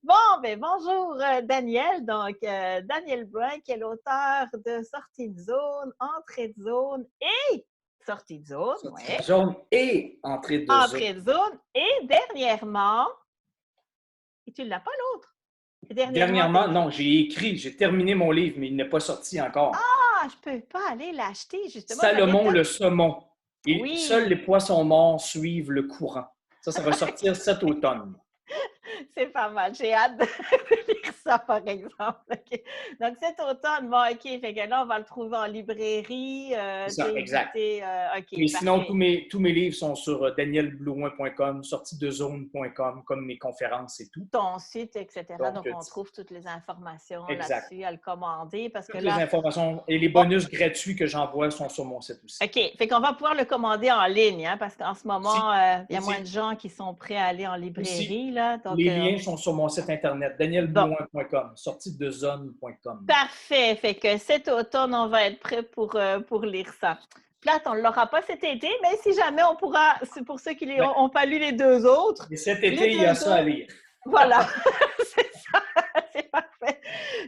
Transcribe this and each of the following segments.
Bon, ben bonjour Daniel. Donc, Daniel Brun, qui est l'auteur de Sortie de zone, Entrée de zone et Sortie de zone, Sortie ouais. de zone et entrée de zone. Entrée de zone. Et dernièrement, et tu ne l'as pas l'autre? Dernièrement, non, j'ai terminé mon livre, mais il n'est pas sorti encore. Ah, je peux pas aller l'acheter, justement. Salomon le saumon. Et seuls les Oui, poissons morts suivent le courant. Ça va sortir cet automne. c'est pas mal. J'ai hâte de lire ça, par exemple. OK. Donc, cet automne, bon, OK, fait que là, on va le trouver en librairie. C'est ça, exact. OK, Mais sinon, parfait. tous mes livres sont sur danielblouin.com, sortiedezone.com, comme mes conférences et tout. Ton site, etc. Donc, Donc, on trouve toutes les informations exact. là-dessus à le commander parce que Toutes les là, informations et les bonus gratuits que j'envoie sont sur mon site aussi. OK, fait qu'on va pouvoir le commander en ligne, hein, parce qu'en ce moment, il y a moins de Aussi, gens qui sont prêts à aller en aussi, librairie, là. Donc, les liens sont sur mon site internet, bon, danielblouin.com, sortiedezone.com. parfait. Fait que cet automne, on va être prêt pour lire ça. Plate, on ne l'aura pas cet été, mais si jamais on pourra, c'est pour ceux qui n'ont pas lu les deux autres. Et cet Les été, il y a deux ça à autres, lire. voilà, c'est ça, c'est parfait.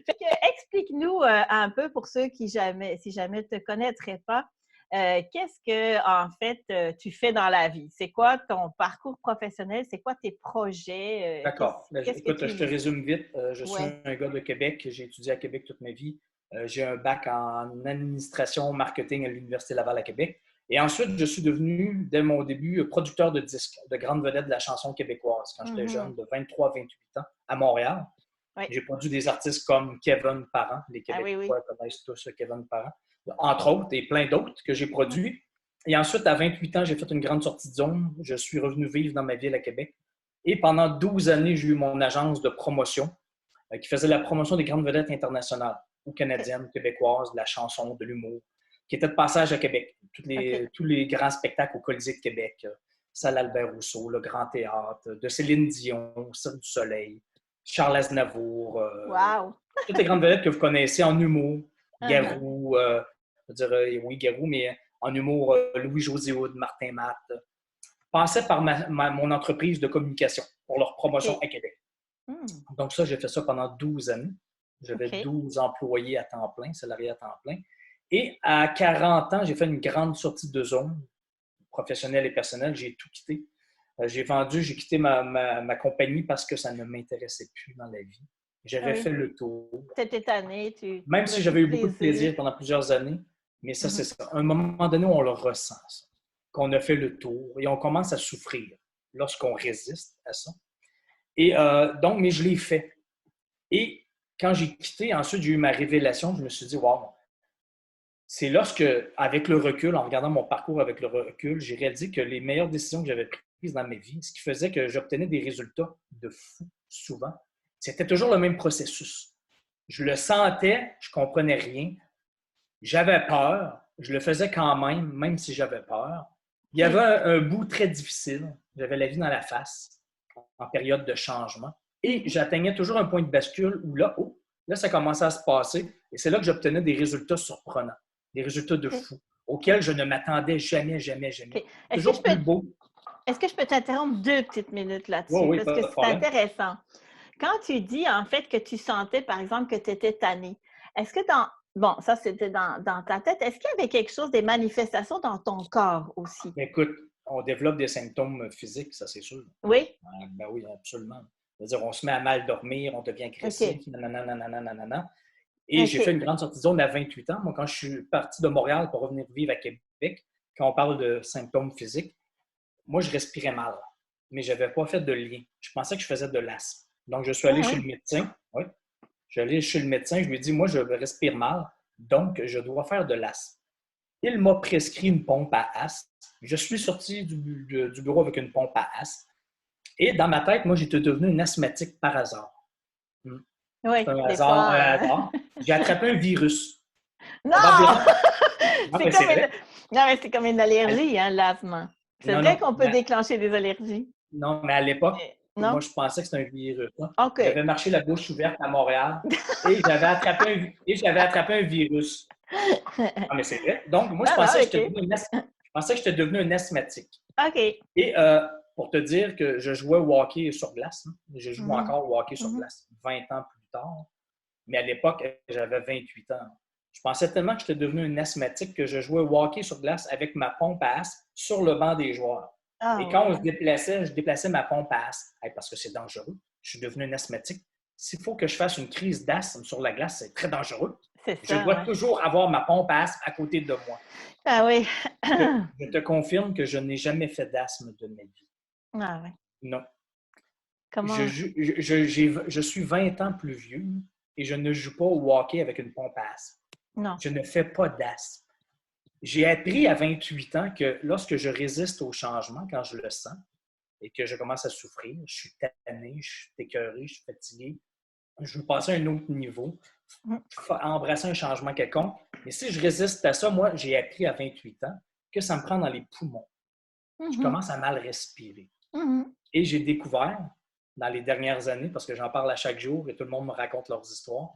Fait que, explique-nous un peu pour ceux qui si jamais ne te connaîtraient pas, qu'est-ce que, en fait, tu fais dans la vie? C'est quoi ton parcours professionnel? C'est quoi tes projets? D'accord. Qu'est-ce que Écoute, je te tu... résume vite. Je suis Ouais. un gars de Québec. J'ai étudié à Québec toute ma vie. J'ai un bac en administration marketing à l'Université Laval à Québec. Et ensuite, je suis devenu, dès mon début, producteur de disques, de grande vedette de la chanson québécoise quand j'étais jeune, de 23-28 ans, à Montréal. Oui. J'ai produit des artistes comme Kevin Parent. Les Ah oui, Québécois connaissent tous Kevin Parent, entre autres, et plein d'autres que j'ai produits. Et ensuite, à 28 ans, j'ai fait une grande sortie de zone. Je suis revenu vivre dans ma ville à Québec. Et pendant 12 années, j'ai eu mon agence de promotion qui faisait la promotion des grandes vedettes internationales, ou canadiennes, québécoises, de la chanson, de l'humour, qui était de passage à Québec. Tous les grands spectacles au Colisée de Québec, Salle Albert Rousseau, le Grand Théâtre, de Céline Dion, Cirque du Soleil, Charles Aznavour, Wow! toutes les grandes vedettes que vous connaissez en humour, Uh-huh. Garou, je dirais, oui, Garou, mais en humour, Louis-José Hood, Martin Matt, passaient par mon entreprise de communication pour leur promotion OK. à Québec. Hmm. Donc ça, j'ai fait ça pendant 12 années. J'avais OK. 12 employés à temps plein, salariés à temps plein. Et à 40 ans, j'ai fait une grande sortie de zone, professionnelle et personnelle. J'ai tout quitté. J'ai quitté ma compagnie parce que ça ne m'intéressait plus dans la vie. Ah J'avais oui. fait le tour. Cette année, tu Même trouvais si plus j'avais de eu beaucoup de plaisir. plaisir pendant plusieurs années, mais ça, c'est Mhm. ça. À un moment donné, on le ressent, ça, qu'on a fait le tour et on commence à souffrir lorsqu'on résiste à ça. Et donc, mais je l'ai fait. Et quand j'ai quitté, ensuite, j'ai eu ma révélation. Je me suis dit, wow, c'est lorsque, avec le recul, en regardant mon parcours avec le recul, j'ai réalisé que les meilleures décisions que j'avais prises dans ma vie, ce qui faisait que j'obtenais des résultats de fou souvent, c'était toujours le même processus. Je le sentais, je ne comprenais rien, j'avais peur, je le faisais quand même, même si j'avais peur. Il y avait OK. un bout très difficile. J'avais la vie dans la face en période de changement. Et j'atteignais toujours un point de bascule où là, oh, là, ça commençait à se passer. Et c'est là que j'obtenais des résultats surprenants, des résultats de OK. fou, auxquels je ne m'attendais jamais, jamais, jamais. OK. Toujours plus beau. Est-ce que je peux t'interrompre 2 petites minutes Oui, là-dessus? oui, Parce pas que de c'est problème. intéressant. Quand tu dis, en fait, que tu sentais, par exemple, que tu étais tannée, est-ce que bon, ça, c'était dans ta tête. Est-ce qu'il y avait quelque chose, des manifestations dans ton corps aussi? Écoute, on développe des symptômes physiques, ça c'est sûr. Oui? Ben oui, absolument. C'est-à-dire, on se met à mal dormir, on devient agressif, OK. nanana, nanana, nanana. Et j'ai fait OK. une grande sortie de zone à 28 ans. Moi, quand je suis parti de Montréal pour revenir vivre à Québec, quand on parle de symptômes physiques, moi, je respirais mal, mais je n'avais pas fait de lien. Je pensais que je faisais de l'asthme. Donc, je suis allé Ah chez oui. le médecin. Oui, je suis allé chez le médecin. Je lui ai dit, moi, je respire mal, donc je dois faire de l'asthme. Il m'a prescrit une pompe à asthme. Je suis sorti du bureau avec une pompe à asthme. Et dans ma tête, moi, j'étais devenu une asthmatique par hasard. Oui, C'est un des hasard, un fois. hasard. J'ai attrapé un virus. Non! Probablement. Non, C'est mais comme c'est une... vrai. Non, mais c'est comme une allergie, hein, l'asthme. C'est Non, vrai non. qu'on peut déclencher des allergies. Non, mais à l'époque, moi, Non? je pensais que c'était un virus. Hein. OK. J'avais marché la bouche ouverte à Montréal et j'avais attrapé un virus. Non, mais c'est vrai. Donc, moi, Non, non, OK. je pensais que j'étais devenu un asthmatique. OK. Et pour te dire que je jouais au hockey sur glace. Hein. Je joue Mhm. encore au hockey sur Mhm. glace, 20 ans plus tard. Mais à l'époque, j'avais 28 ans. Je pensais tellement que j'étais devenu un asthmatique que je jouais au hockey sur glace avec ma pompe à asthme sur le banc des joueurs. Ah Et quand on ouais. se déplaçait, je déplaçais ma pompe à asthme parce que c'est dangereux. Je suis devenu un asthmatique. S'il faut que je fasse une crise d'asthme sur la glace, c'est très dangereux. C'est Je ça, dois ouais. toujours avoir ma pompe à asthme à côté de moi. Ah oui. Je te confirme que je n'ai jamais fait d'asthme de ma vie. Ah ouais. Non. Comment? Je suis 20 ans plus vieux et je ne joue pas au hockey avec une pompe à asthme. Non. Je ne fais pas d'asthme. J'ai appris à 28 ans que lorsque je résiste au changement, quand je le sens et que je commence à souffrir, je suis tanné, je suis écœuré, je suis fatigué, je veux passer à un autre niveau, Mhm. embrasser un changement quelconque. Mais si je résiste à ça, moi, j'ai appris à 28 ans que ça me prend dans les poumons. Je Mhm. commence à mal respirer. Mhm. Et j'ai découvert, dans les dernières années, parce que j'en parle à chaque jour et tout le monde me raconte leurs histoires,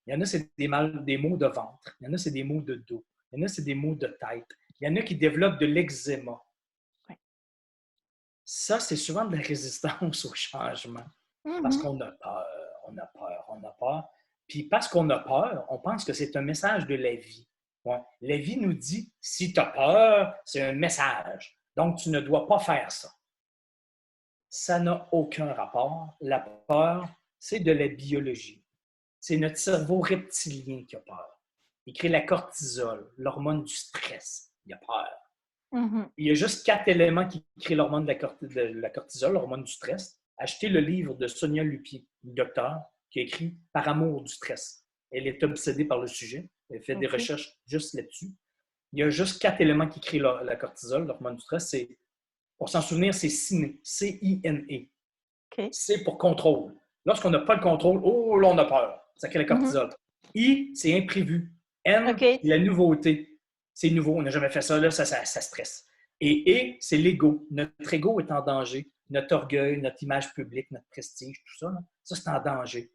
il y en a, c'est des maux de ventre. Il y en a, c'est des maux de dos. Il y en a, c'est des maux de tête. Il y en a qui développent de l'eczéma. Ouais. Ça, c'est souvent de la résistance au changement. Parce Mhm. qu'on a peur, on a peur, on a peur. Puis parce qu'on a peur, on pense que c'est un message de la vie. Ouais. La vie nous dit, si tu as peur, c'est un message. Donc, tu ne dois pas faire ça. Ça n'a aucun rapport. La peur, c'est de la biologie. C'est notre cerveau reptilien qui a peur. Il crée la cortisol, l'hormone du stress. Il a peur. Mhm. Il y a juste 4 éléments qui créent l'hormone de la cortisol, l'hormone du stress. Achetez le livre de Sonia Lupier, une docteure, qui a écrit Par amour du stress. Elle est obsédée par le sujet. Elle fait des OK. recherches juste là-dessus. Il y a juste 4 éléments qui créent la cortisol, l'hormone du stress. Pour s'en souvenir, c'est CINE, C-I-N-E. OK. C'est pour contrôle. Lorsqu'on n'a pas le contrôle, oh là, on a peur. Ça crée la Mhm. cortisol. I, c'est imprévu. N, OK. c'est la nouveauté. C'est nouveau, on n'a jamais fait ça, là, ça stresse. Et, c'est l'ego. Notre ego est en danger. Notre orgueil, notre image publique, notre prestige, tout ça, là, ça, c'est en danger.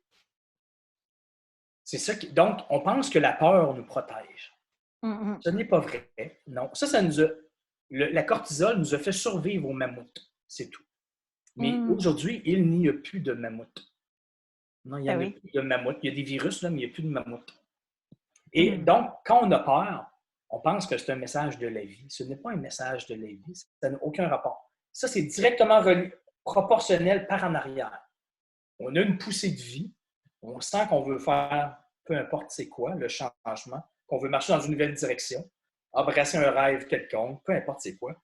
C'est ça qui... Donc, on pense que la peur nous protège. Mhm. Ce n'est pas vrai. Non. Ça nous a... La cortisol nous a fait survivre aux mammouths. C'est tout. Mais Mhm. aujourd'hui, il n'y a plus de mammouths. Non, il n'y Ben en a oui. plus de mammouths. Il y a des virus, là, mais il n'y a plus de mammouths. Et Mhm. donc, quand on a peur, on pense que c'est un message de la vie. Ce n'est pas un message de la vie. Ça n'a aucun rapport. Ça, c'est directement proportionnel par en arrière. On a une poussée de vie. On sent qu'on veut faire, peu importe c'est quoi, le changement, qu'on veut marcher dans une nouvelle direction, embrasser un rêve quelconque, peu importe c'est quoi.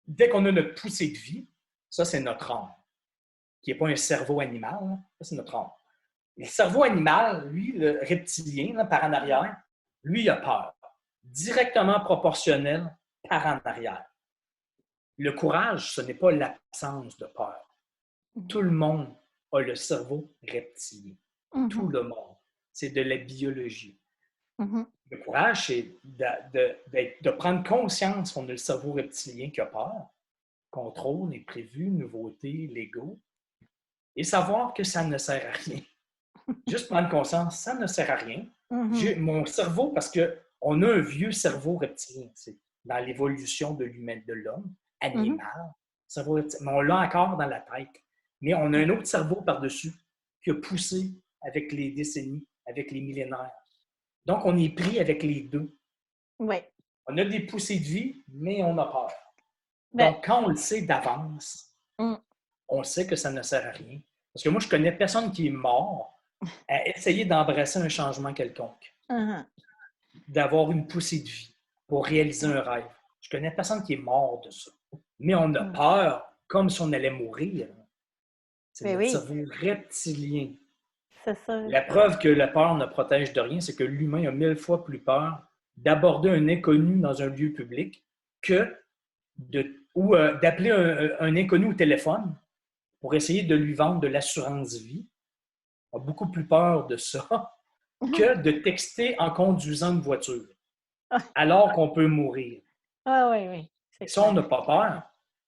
Dès qu'on a notre poussée de vie, ça, c'est notre âme, qui n'est pas un cerveau animal. Hein. Ça, c'est notre âme. Le cerveau animal, lui, le reptilien, là, par en arrière, lui, il a peur. Directement proportionnel par en arrière. Le courage, ce n'est pas l'absence de peur. Tout le monde a le cerveau reptilien. Tout Mhm. le monde. C'est de la biologie. Mhm. Le courage, c'est de prendre conscience qu'on a le cerveau reptilien qui a peur, contrôle, imprévu, nouveauté, l'ego, et savoir que ça ne sert à rien. Juste prendre conscience, ça ne sert à rien. Mhm. Mon cerveau, parce qu'on a un vieux cerveau reptilien, c'est dans l'évolution de l'humain, de l'homme, Mhm. animal, cerveau reptilien, mais on l'a encore dans la tête. Mais on a un autre cerveau par-dessus qui a poussé avec les décennies, avec les millénaires. Donc, on est pris avec les deux. Oui. On a des poussées de vie, mais on a peur. Ben, Donc, quand on le sait d'avance, mm. on sait que ça ne sert à rien. Parce que moi, je connais personne qui est mort à essayer d'embrasser un changement quelconque, Mhm. d'avoir une poussée de vie pour réaliser un rêve. Je connais personne qui est mort de ça. Mais on a Mm. peur comme si on allait mourir. C'est Ben notre oui, cerveau reptilien. c'est ça. La preuve que la peur ne protège de rien, c'est que l'humain a 1000 fois plus peur d'aborder un inconnu dans un lieu public que ou d'appeler un inconnu au téléphone pour essayer de lui vendre de l'assurance vie. On a beaucoup plus peur de ça que de texter en conduisant une voiture, alors qu'on peut mourir. Ah oui, oui, c'est Et ça, on clair. n'a pas peur,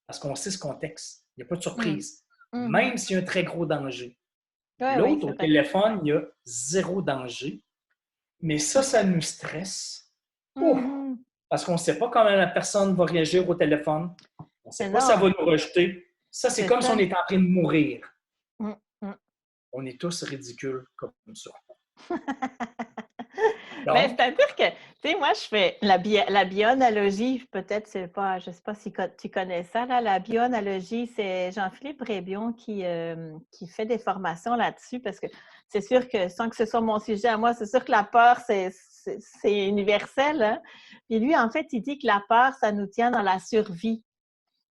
parce qu'on sait ce qu'on texte. Il n'y a pas de Mm. surprise, Mhm. même s'il y a un très gros danger. Oui, oui, L'autre, au certain. téléphone, il y a zéro danger, mais ça nous stresse. Ouf! Mhm. Parce qu'on ne sait pas comment la personne va réagir au téléphone. On ne Mais sait pas si elle non, va nous rejeter. Ça, c'est C'est comme si on ça. était en train de mourir. Mm, mm. On est tous ridicules comme ça. Ben, Donc, c'est-à-dire que, tu sais, moi, je fais la bioanalogie, peut-être, c'est pas, je sais pas si tu connais ça, là, la bioanalogie, c'est Jean-Philippe Rébion qui fait des formations là-dessus, parce que c'est sûr que, sans que ce soit mon sujet à moi, c'est sûr que la peur, c'est universel, hein. Puis lui, en fait, il dit que la peur, ça nous tient dans la survie,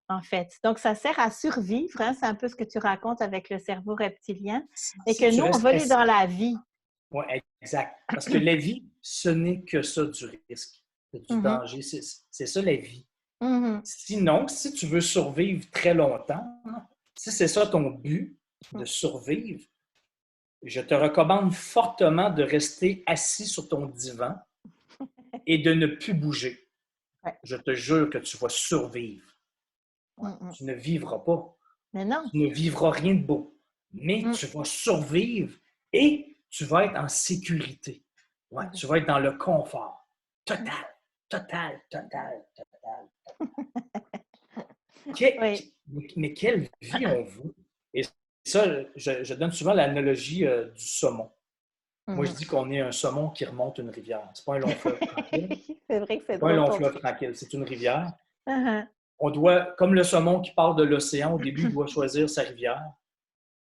en fait. Donc, ça sert à survivre, hein, c'est un peu ce que tu racontes avec le cerveau reptilien, et si que tu nous, on restes veut aller assis, dans la vie. oui, exact. Parce que la vie, ce n'est que ça, du risque, du Mhm, danger. C'est ça la vie. mhm, Sinon, si tu veux survivre très longtemps, si c'est ça ton but, de survivre, je te recommande fortement de rester assis sur ton divan et de ne plus bouger. ouais. Je te jure que tu vas survivre. Ouais. Mhm. Tu ne vivras pas. Mais non. Tu ne vivras rien de beau. Mais Mm. tu vas survivre et tu vas être en sécurité. Ouais, tu vas être dans le confort. Total, total, total, total. Oui. Mais quelle vie on veut? Et ça, je donne souvent l'analogie du saumon. Moi, je Mhm. dis qu'on est un saumon qui remonte une rivière. Ce n'est pas un long fleuve tranquille. C'est vrai que Ce c'est n'est pas un drôle long ton fleuve truc. tranquille. C'est une rivière. Mhm. On doit, comme le saumon qui part de l'océan, au début, il doit choisir sa rivière.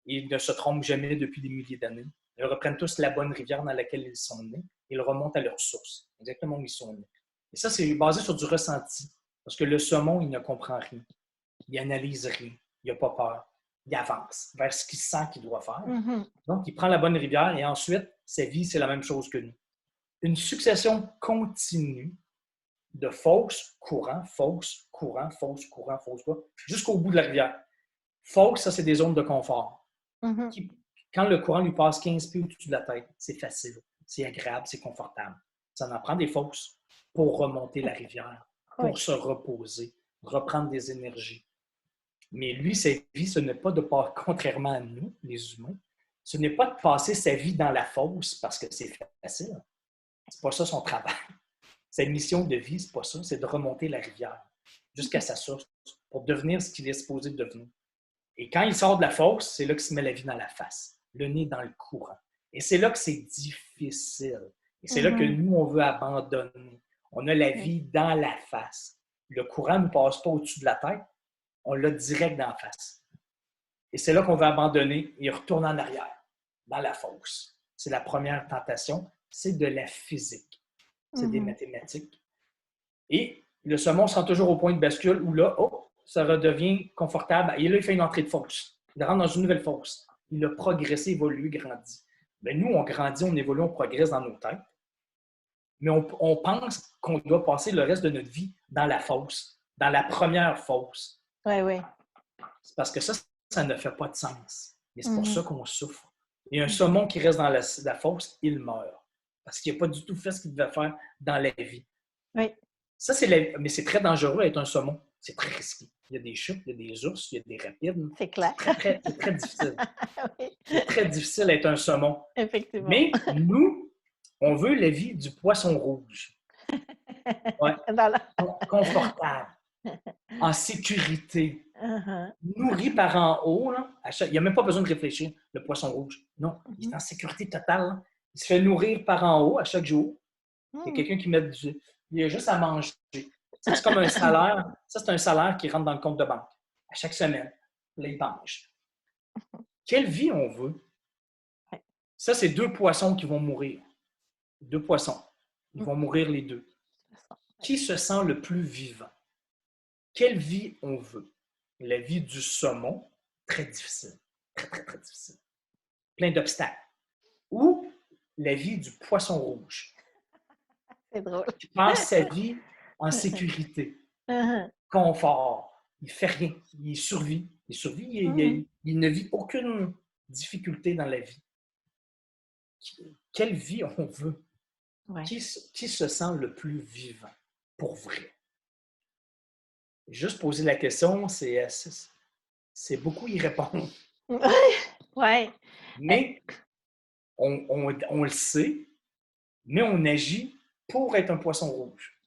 Ils ne se trompent jamais depuis des milliers d'années. Ils reprennent tous la bonne rivière dans laquelle ils sont nés. Ils remontent à leur source, exactement où ils sont nés. Et ça, c'est basé sur du ressenti. Parce que le saumon, il ne comprend rien. Il analyse rien. Il n'a pas peur. Il avance vers ce qu'il sent qu'il doit faire. Mhm. Donc, il prend la bonne rivière et ensuite, sa vie, c'est la même chose que nous. Une succession continue de fausses courants, fausses courants, fausses courants, fausses courants, jusqu'au bout de la rivière. Fausses, ça, c'est des zones de confort. Mhm. Quand le courant lui passe 15 pieds au-dessus de la tête, c'est facile, c'est agréable, c'est confortable. Ça en prend des fausses pour remonter la rivière, Oui. pour se reposer, reprendre des énergies. Mais lui, sa vie, ce n'est pas de passer, contrairement à nous, les humains, ce n'est pas de passer sa vie dans la fosse parce que c'est facile. C'est pas ça son travail. Sa mission de vie, c'est pas ça, c'est de remonter la rivière jusqu'à sa source pour devenir ce qu'il est supposé devenir. Et quand il sort de la fosse, c'est là qu'il se met la vie dans la face, le nez dans le courant. Et c'est là que c'est difficile. Et c'est là que Mhm. nous, on veut abandonner. On a la Oui. vie dans la face. Le courant ne nous passe pas au-dessus de la tête, on l'a direct dans la face. Et c'est là qu'on veut abandonner et retourner en arrière, dans la fosse. C'est la première tentation, c'est de la physique. C'est des Mhm. mathématiques. Et le saumon se rend toujours au point de bascule où là, oh, ça redevient confortable. Et là, il fait une entrée de fosse. Il rentre dans une nouvelle fosse. Il a progressé, évolué, grandi. Mais nous, on grandit, on évolue, on progresse dans nos têtes. Mais on pense qu'on doit passer le reste de notre vie dans la fosse, dans la première fosse. Oui, oui. C'est parce que ça ne fait pas de sens. Mais c'est pour Mhm. ça qu'on souffre. Et un Mhm. saumon qui reste dans la fosse, il meurt. Parce qu'il n'a pas du tout fait ce qu'il devait faire dans la vie. Oui. Ça, mais c'est très dangereux être un saumon. C'est très risqué. Il y a des chutes, il y a des ours, il y a des rapides. C'est clair. C'est très difficile. Oui. C'est très difficile d'être un saumon. Effectivement. Mais nous, on veut la vie du poisson rouge. Ouais. Dans la- Confortable, en sécurité, Mhm. nourri par en haut. Là, il n'y a même pas besoin de réfléchir, le poisson rouge. Non, il est Mhm. en sécurité totale. Là. Il se fait nourrir par en haut à chaque jour. Il y a Mhm. quelqu'un qui met du. Il a juste à manger. Ça, c'est comme un salaire. Ça, c'est un salaire qui rentre dans le compte de banque à chaque semaine. Là, il mange. Quelle vie on veut? Ouais. Ça, c'est deux poissons qui vont mourir. Deux poissons. Ils vont mourir les deux. Qui se sent le plus vivant? Quelle vie on veut? La vie du saumon, très difficile. Très, très, très difficile. Plein d'obstacles. Ou la vie du poisson rouge, C'est drôle. qui passe sa vie en sécurité, Mhm. confort. Il ne fait rien. Il survit. Il survit. Mhm. Il ne vit aucune difficulté dans la vie. Quelle vie on veut? Ouais. Qui se sent le plus vivant pour vrai? Juste poser la question, c'est beaucoup y répondre. Ouais. Eh, Mais on le sait, mais on agit pour être un poisson rouge.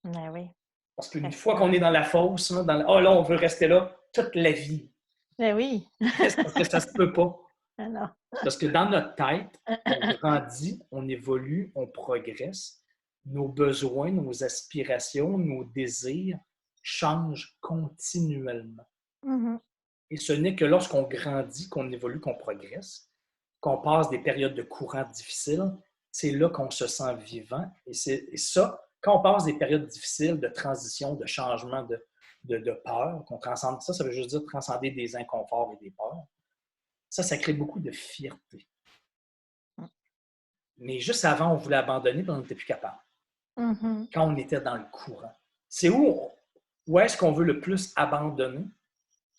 ben oui, Parce qu'une fois qu'on fascinant. est dans la fosse, là, oh là, on veut rester là toute la vie. Ben oui. C'est parce que ça se peut pas. Alors. Parce que dans notre tête, on grandit, on évolue, on progresse. Nos besoins, nos aspirations, nos désirs changent continuellement. Mhm. Et ce n'est que lorsqu'on grandit, qu'on évolue, qu'on progresse, qu'on passe des périodes de courant difficiles, c'est là qu'on se sent vivant. Et ça, quand on passe des périodes difficiles de transition, de changement, de peur, qu'on transcende ça, ça veut juste dire transcender des inconforts et des peurs. Ça crée beaucoup de fierté. Mais juste avant, on voulait abandonner, puis on n'était plus capable. Mhm. Quand on était dans le courant. C'est où est-ce qu'on veut le plus abandonner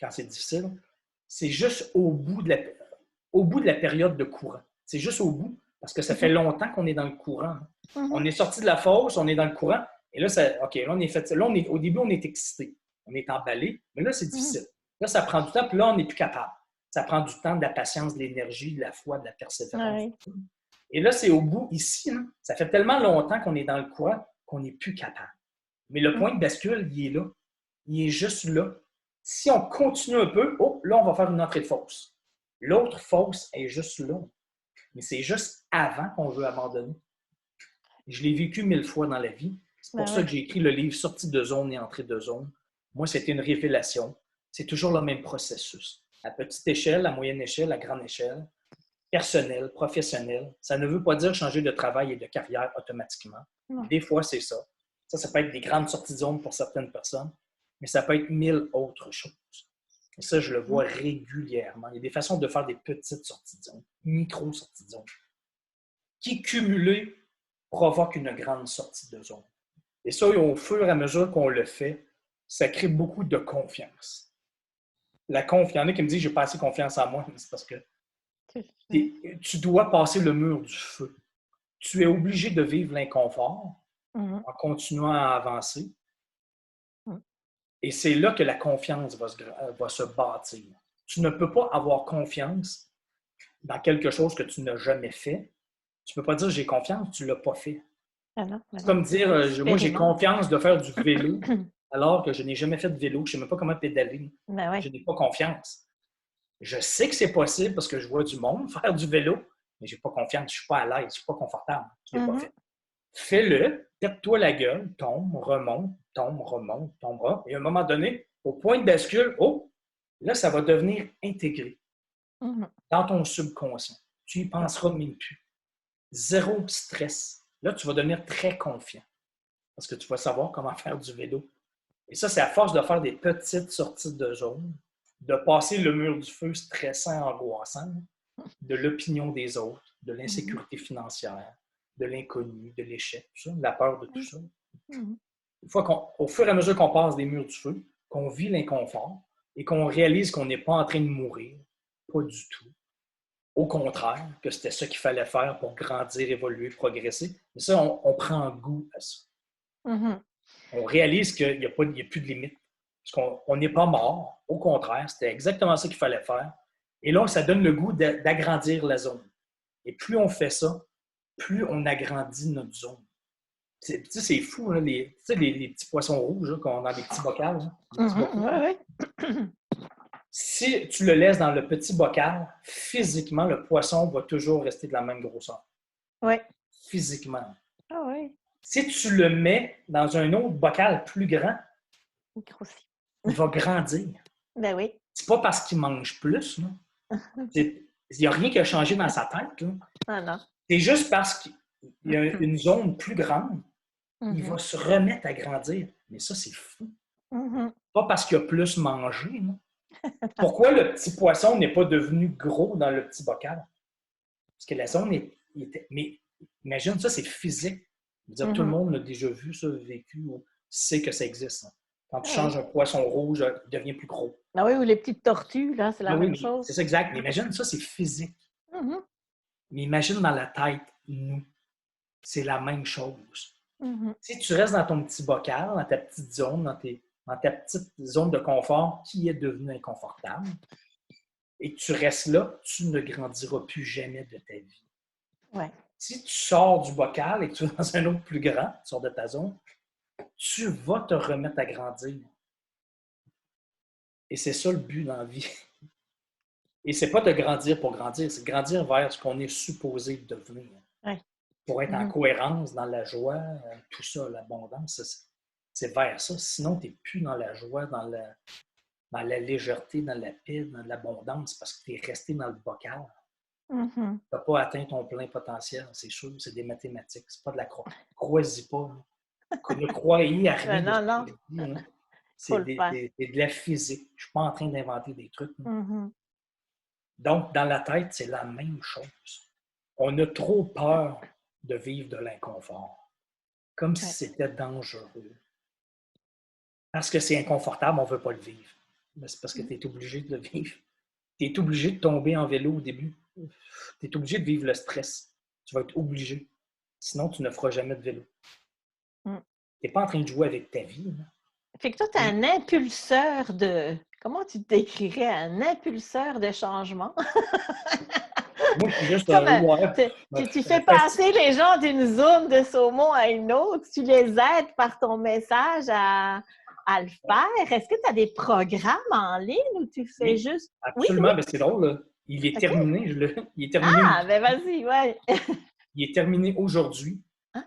quand c'est difficile? C'est juste au bout de la période de courant. C'est juste au bout, parce que ça fait longtemps qu'on est dans le courant. On est sorti de la fosse, on est dans le courant, et là, OK, là, on est fait. Là, au début, on est excité, on est emballé, mais là, c'est difficile. Là, ça prend du temps, puis là, on n'est plus capable. Ça prend du temps, de la patience, de l'énergie, de la foi, de la persévérance. Ouais. Et là, c'est au bout, ici, hein, ça fait tellement longtemps qu'on est dans le courant qu'on n'est plus capable. Mais le point de bascule, il est là. Il est juste là. Si on continue un peu, là, on va faire une entrée de fosse. L'autre fosse est juste là. Mais c'est juste avant qu'on veut abandonner. Je l'ai vécu 1000 fois dans la vie. C'est pour ça que j'ai écrit le livre Sortie de zone et entrée de zone. Moi, c'était une révélation. C'est toujours le même processus. À petite échelle, à moyenne échelle, à grande échelle, personnel, professionnel. Ça ne veut pas dire changer de travail et de carrière automatiquement. Des fois, c'est ça. Ça peut être des grandes sorties de zone pour certaines personnes, mais ça peut être 1000 autres choses. Et ça, je le vois régulièrement. Il y a des façons de faire des petites sorties de zone, micro-sorties de zone, qui, cumulées, provoquent une grande sortie de zone. Et ça, au fur et à mesure qu'on le fait, ça crée beaucoup de confiance. La confiance, il y en a qui me disent « j'ai pas assez confiance en moi », c'est parce que tu dois passer le mur du feu. Tu es obligé de vivre l'inconfort en continuant à avancer. Et c'est là que la confiance va se bâtir. Tu ne peux pas avoir confiance dans quelque chose que tu n'as jamais fait. Tu ne peux pas dire j'ai confiance, tu ne l'as pas fait. C'est comme dire moi j'ai confiance de faire du vélo alors que je n'ai jamais fait de vélo, je ne sais même pas comment pédaler. Je n'ai pas confiance. Je sais que c'est possible parce que je vois du monde faire du vélo, mais je n'ai pas confiance, je ne suis pas à l'aise, je ne suis pas confortable. Je ne l'ai pas fait. Fais-le, tape-toi la gueule, tombe, remonte, tombera. Et à un moment donné, au point de bascule, là, ça va devenir intégré dans ton subconscient. Tu y penseras même plus. Zéro stress. Là, tu vas devenir très confiant parce que tu vas savoir comment faire du vélo. Et ça, c'est à force de faire des petites sorties de zone, de passer le mur du feu stressant, angoissant, de l'opinion des autres, de l'insécurité financière, de l'inconnu, de l'échec, tout ça, de la peur de tout ça. Une fois au fur et à mesure qu'on passe des murs du feu, qu'on vit l'inconfort et qu'on réalise qu'on n'est pas en train de mourir, pas du tout. Au contraire, que c'était ça qu'il fallait faire pour grandir, évoluer, progresser. Mais ça, on prend goût à ça. On réalise qu'il n'y a plus de limite. Parce qu'on n'est pas mort. Au contraire, c'était exactement ça qu'il fallait faire. Et là, ça donne le goût d'agrandir la zone. Et plus on fait ça, plus on agrandit notre zone. C'est fou, hein, les petits poissons rouges qu'on a dans des petits bocals. Si tu le laisses dans le petit bocal, physiquement, le poisson va toujours rester de la même grosseur. Oui. Physiquement. Ah oui. Si tu le mets dans un autre bocal plus grand, il va grandir. Ben oui. C'est pas parce qu'il mange plus. Il n'y a rien qui a changé dans sa tête. Là. Ah non. C'est juste parce qu'il y a une zone plus grande, il va se remettre à grandir. Mais ça, c'est fou. Pas parce qu'il a plus mangé. Non? Pourquoi le petit poisson n'est pas devenu gros dans le petit bocal? Parce que la zone était... Mais imagine, ça, c'est physique. Dire, tout le monde l'a déjà vu, ça, vécu, ou sait que ça existe. Hein. Quand tu changes un poisson rouge, il devient plus gros. Ah oui, ou les petites tortues, là, c'est la même chose. C'est ça, exact. Mais imagine, ça, c'est physique. Mais imagine dans la tête, nous, c'est la même chose. Si tu restes dans ton petit bocal, dans ta petite zone, dans ta petite zone de confort qui est devenue inconfortable, et que tu restes là, tu ne grandiras plus jamais de ta vie. Ouais. Si tu sors du bocal et que tu vas dans un autre plus grand, tu sors de ta zone, tu vas te remettre à grandir. Et c'est ça le but dans la vie. Et c'est pas de grandir pour grandir, c'est de grandir vers ce qu'on est supposé devenir. Ouais. Pour être en cohérence dans la joie, tout ça, l'abondance, c'est vers ça. Sinon, tu n'es plus dans la joie, dans la légèreté, dans la paix, dans l'abondance, parce que tu es resté dans le bocal. Tu n'as pas atteint ton plein potentiel, c'est sûr, c'est des mathématiques, c'est pas de la croix. Crois-y pas. Ne croyez à rien de Non, ce non, que je dis, hein. faut C'est le faire. de la physique. Je ne suis pas en train d'inventer des trucs. Donc, dans la tête, c'est la même chose. On a trop peur de vivre de l'inconfort, comme si c'était dangereux. Parce que c'est inconfortable, on ne veut pas le vivre. Mais c'est parce que tu es obligé de le vivre. Tu es obligé de tomber en vélo au début. Tu es obligé de vivre le stress. Tu vas être obligé. Sinon, tu ne feras jamais de vélo. Tu n'es pas en train de jouer avec ta vie. Là. Fait que toi, tu es un impulseur de... Comment tu te décrirais? Un impulseur de changement? Moi, je suis juste tu fais passer les gens d'une zone de saumon à une autre. Tu les aides par ton message à le faire. Est-ce que tu as des programmes en ligne où tu fais juste... Absolument. Oui? Ben, c'est drôle. Là. Il est terminé. Il est terminé. Ah, ben vas-y, ouais. Il est terminé aujourd'hui.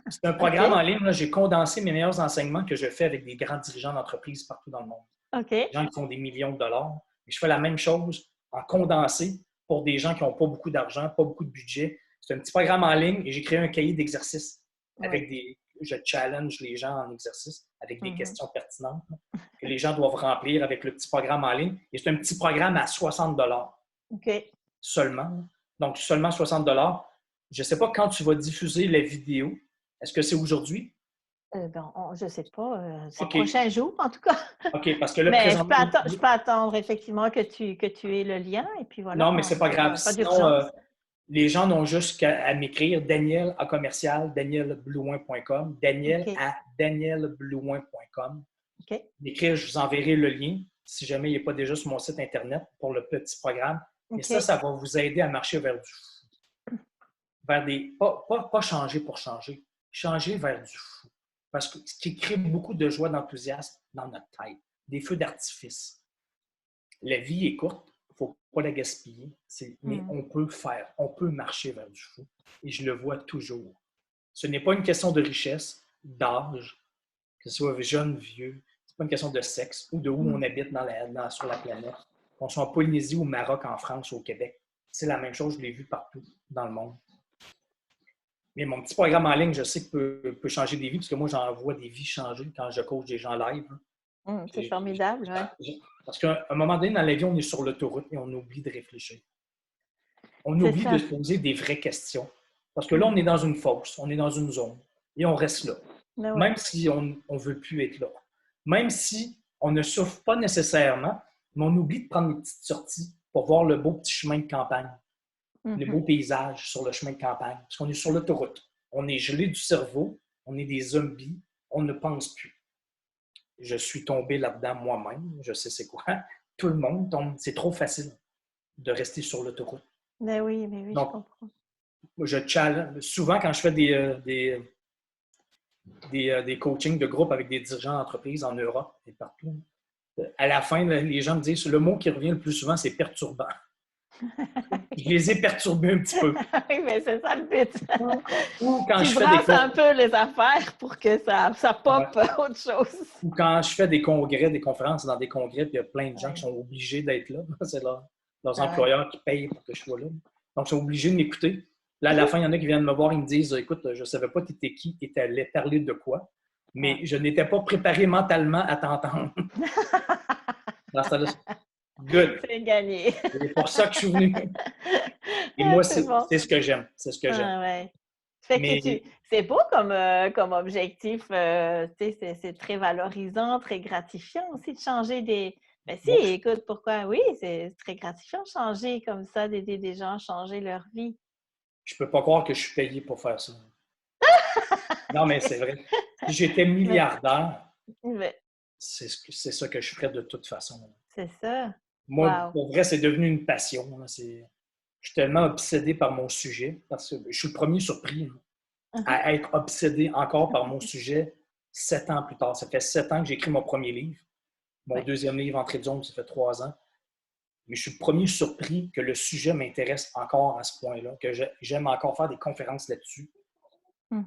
C'est un programme en ligne. Là, j'ai condensé mes meilleurs enseignements que je fais avec des grands dirigeants d'entreprise partout dans le monde. Des gens qui font des millions de dollars. Et je fais la même chose en condensé pour des gens qui n'ont pas beaucoup d'argent, pas beaucoup de budget. C'est un petit programme en ligne et j'ai créé un cahier d'exercices avec je challenge les gens en exercice avec des questions pertinentes que les gens doivent remplir avec le petit programme en ligne. Et c'est un petit programme à 60 $ seulement. Donc, seulement 60 $. Je ne sais pas quand tu vas diffuser la vidéo. Est-ce que c'est aujourd'hui? Je ne sais pas. C'est le prochain jour, en tout cas. OK, parce que là, mais je peux attendre effectivement que tu aies le lien et puis voilà. Non, mais c'est pas grave. Pas Sinon, les gens n'ont juste qu'à m'écrire daniel@danielblouin.com, daniel@danielblouin.com. M'écrire, je vous enverrai le lien si jamais il n'est pas déjà sur mon site Internet pour le petit programme. Et ça va vous aider à marcher vers du fou. Vers des. Pas changer pour changer. Changer vers du fou. Parce que ce qui crée beaucoup de joie, d'enthousiasme dans notre tête. Des feux d'artifice. La vie est courte. Il ne faut pas la gaspiller. Mais on peut faire. On peut marcher vers du fou. Et je le vois toujours. Ce n'est pas une question de richesse, d'âge, que ce soit jeune, vieux. Ce n'est pas une question de sexe ou de où on habite sur la planète. Qu'on soit en Polynésie, au Maroc, en France ou au Québec. C'est la même chose. Je l'ai vu partout dans le monde. Mais mon petit programme en ligne, je sais que peut changer des vies, parce que moi, j'en vois des vies changer quand je coach des gens live. C'est formidable, oui. Parce qu'à un moment donné, dans la vie, on est sur l'autoroute et on oublie de réfléchir. On oublie de se poser des vraies questions. Parce que là, on est dans une fosse, on est dans une zone et on reste là. Même si on ne veut plus être là. Même si on ne souffre pas nécessairement, mais on oublie de prendre une petite sortie pour voir le beau petit chemin de campagne. Le beau paysage sur le chemin de campagne. Parce qu'on est sur l'autoroute. On est gelé du cerveau. On est des zombies. On ne pense plus. Je suis tombé là-dedans moi-même. Je sais c'est quoi. Tout le monde tombe. C'est trop facile de rester sur l'autoroute. Mais oui, donc, je comprends. Je challenge. Souvent, quand je fais des coachings de groupe avec des dirigeants d'entreprise en Europe et partout, à la fin, les gens me disent le mot qui revient le plus souvent, c'est perturbant. Je les ai perturbés un petit peu. Oui, mais c'est ça le but. Ou quand tu brasses un peu les affaires pour que ça pop autre chose. Ou quand je fais des congrès, des conférences dans des congrès, puis il y a plein de gens qui sont obligés d'être là. C'est leurs employeurs qui payent pour que je sois là. Donc, ils sont obligés de m'écouter. Là, à la fin, il y en a qui viennent me voir et me disent écoute, je ne savais pas tu étais qui et tu allais parler de quoi, mais je n'étais pas préparé mentalement à t'entendre. Dans ce temps-là, good. C'est gagné. C'est pour ça que je suis venu. Et moi, c'est ce que j'aime. C'est ce que j'aime. C'est beau comme objectif. C'est très valorisant, très gratifiant aussi de changer des... Ben si, écoute, pourquoi? Oui, c'est très gratifiant de changer comme ça, d'aider des gens à changer leur vie. Je peux pas croire que je suis payé pour faire ça. Non, mais c'est vrai. Si j'étais milliardaire, c'est ça que je ferais de toute façon. C'est ça. Moi, pour vrai, c'est devenu une passion. Je suis tellement obsédé par mon sujet, parce que je suis le premier surpris à être obsédé encore par mon sujet 7 ans plus tard. Ça fait 7 ans que j'ai écrit mon premier livre. Mon deuxième livre, Entrée de zone, ça fait 3 ans. mais je suis le premier surpris que le sujet m'intéresse encore à ce point-là, que j'aime encore faire des conférences là-dessus.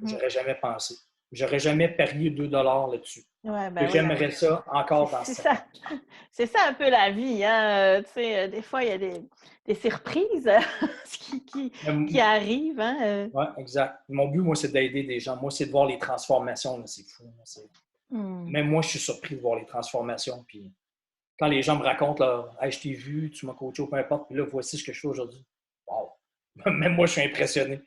J'aurais jamais pensé. J'aurais jamais parié 2 là-dessus. Ouais, Que ben oui, j'aimerais ça encore dans 5 ans. C'est ça un peu la vie, hein? Tu sais, des fois, il y a des surprises qui arrivent, hein? Oui, exact. Mon but, moi, c'est d'aider des gens. Moi, c'est de voir les transformations. Là, c'est fou. Même moi, je suis surpris de voir les transformations. Puis quand les gens me racontent, là, hey, je t'ai vu, tu m'as coaché ou peu importe, puis là, voici ce que je fais aujourd'hui. Wow! Même moi, je suis impressionné.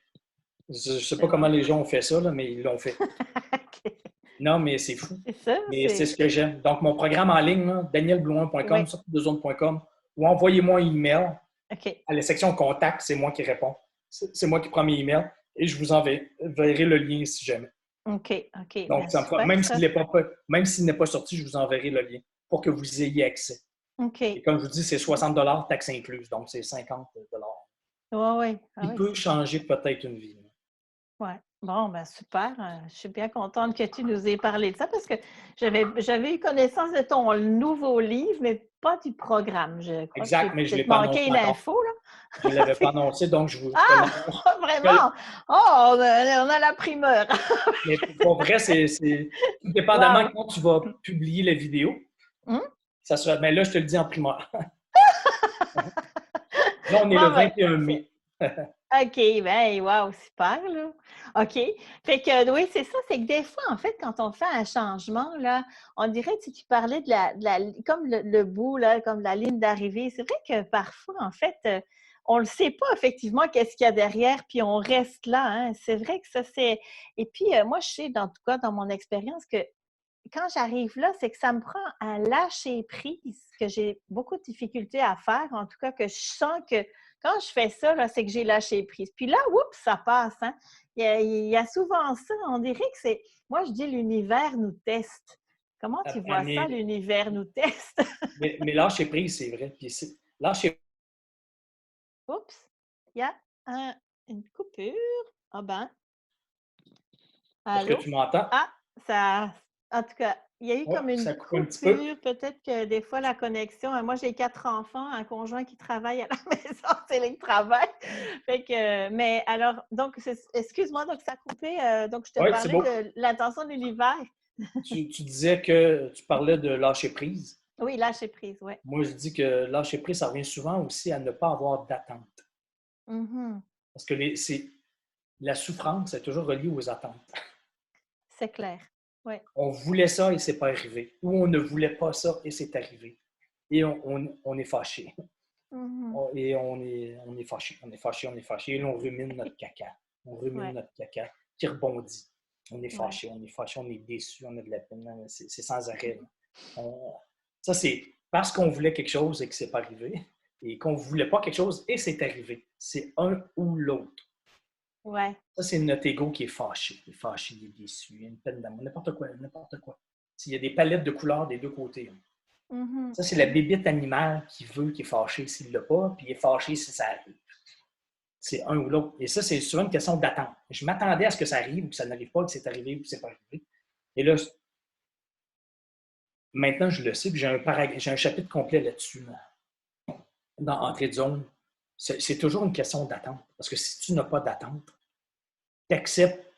Je ne sais pas comment les gens ont fait ça, là, mais ils l'ont fait. OK. Non, mais c'est fou. C'est ça, Mais c'est ce que j'aime. Donc, mon programme en ligne, danielblouin.com, oui. sortidezone.com, ou envoyez-moi un email OK. à la section contact, c'est moi qui réponds. C'est moi qui prends mes emails et je vous enverrai le lien si jamais. OK. OK. Donc, Ben, super, même ça. s'il n'est pas sorti, je vous enverrai le lien pour que vous y ayez accès. Et OK. comme je vous dis, c'est 60 taxes incluses, donc c'est 50 Oui, oui. Ah qui oui, peut changer peut-être une vie. ouais. Bon, ben super. Je suis bien contente que tu nous aies parlé de ça parce que j'avais eu connaissance de ton nouveau livre, mais pas du programme. Je crois que j'ai Exact, mais je ne l'ai peut-être pas annoncé manqué une encore. info, là. Je ne l'avais pas annoncé, donc je te Ah! l'annonce. Vraiment? Oh, on a la primeur. Mais pour vrai, c'est tout dépendamment Wow! quand tu vas publier la vidéo. Hum? Ça sera, mais là, je te le dis en primaire. Là, on est le Bon, ben, 21 mai. OK, ben, wow, super, là. OK. Fait que, oui, c'est ça, c'est que des fois, en fait, quand on fait un changement, là, on dirait, tu parlais comme le bout, là, comme la ligne d'arrivée. C'est vrai que parfois, en fait, on le sait pas effectivement qu'est-ce qu'il y a derrière, puis on reste là, hein. C'est vrai que ça, c'est. Et puis, moi, je sais, en tout cas, dans mon expérience, que quand j'arrive là, c'est que ça me prend un lâcher prise que j'ai beaucoup de difficultés à faire. En tout cas, que je sens que quand je fais ça, là, c'est que j'ai lâché prise. Puis là, oups, ça passe. Hein? Il y a souvent ça. On dirait que c'est. Moi, je dis l'univers nous teste. Comment tu vois ça, Mais, l'univers nous teste? mais lâcher prise, c'est vrai. Puis lâcher Oups, il y a une coupure. Ah ben, est-ce que allô? tu m'entends? Ah, ça. En tout cas, il y a eu Oui, comme une ça coupe un petit peu. coupure. Peut-être que des fois, la connexion. Moi, j'ai 4 enfants, un conjoint qui travaille à la maison, c'est le travail. Fait que, mais alors, donc, excuse-moi, donc ça a coupé. Donc, je te Oui, c'est parlais beau. de l'intention de l'univers. Tu disais que tu parlais de lâcher prise. Oui, lâcher prise, oui. Moi, je dis que lâcher prise, ça revient souvent aussi à ne pas avoir d'attente. Mhm. Parce que la souffrance est toujours reliée aux attentes. C'est clair. Oui. On voulait ça et c'est pas arrivé. Ou on ne voulait pas ça et c'est arrivé. Et on est fâché. Mhm. Et on est fâché. On est fâché, on est fâché. Et là, on rumine notre caca. On rumine Ouais. notre caca qui rebondit. On est Ouais. fâché, on est fâché, on est déçu, on a de la peine. C'est sans arrêt. Ça, c'est parce qu'on voulait quelque chose et que c'est pas arrivé. Et qu'on ne voulait pas quelque chose et c'est arrivé. C'est un ou l'autre. Ouais. Ça, c'est notre ego qui est fâché. Il est fâché, il est déçu, il y a une peine d'amour, n'importe quoi, n'importe quoi. Il y a des palettes de couleurs des deux côtés. Mhm. Ça, c'est la bébite animale qui veut, qui est fâchée s'il ne l'a pas, puis il est fâché si ça arrive. C'est un ou l'autre. Et ça, c'est souvent une question d'attente. Je m'attendais à ce que ça arrive ou que ça n'arrive pas, que c'est arrivé ou que c'est pas arrivé. Et là, maintenant, je le sais, puis j'ai un chapitre complet là-dessus, dans Entrée de zone. C'est toujours une question d'attente. Parce que si tu n'as pas d'attente, tu acceptes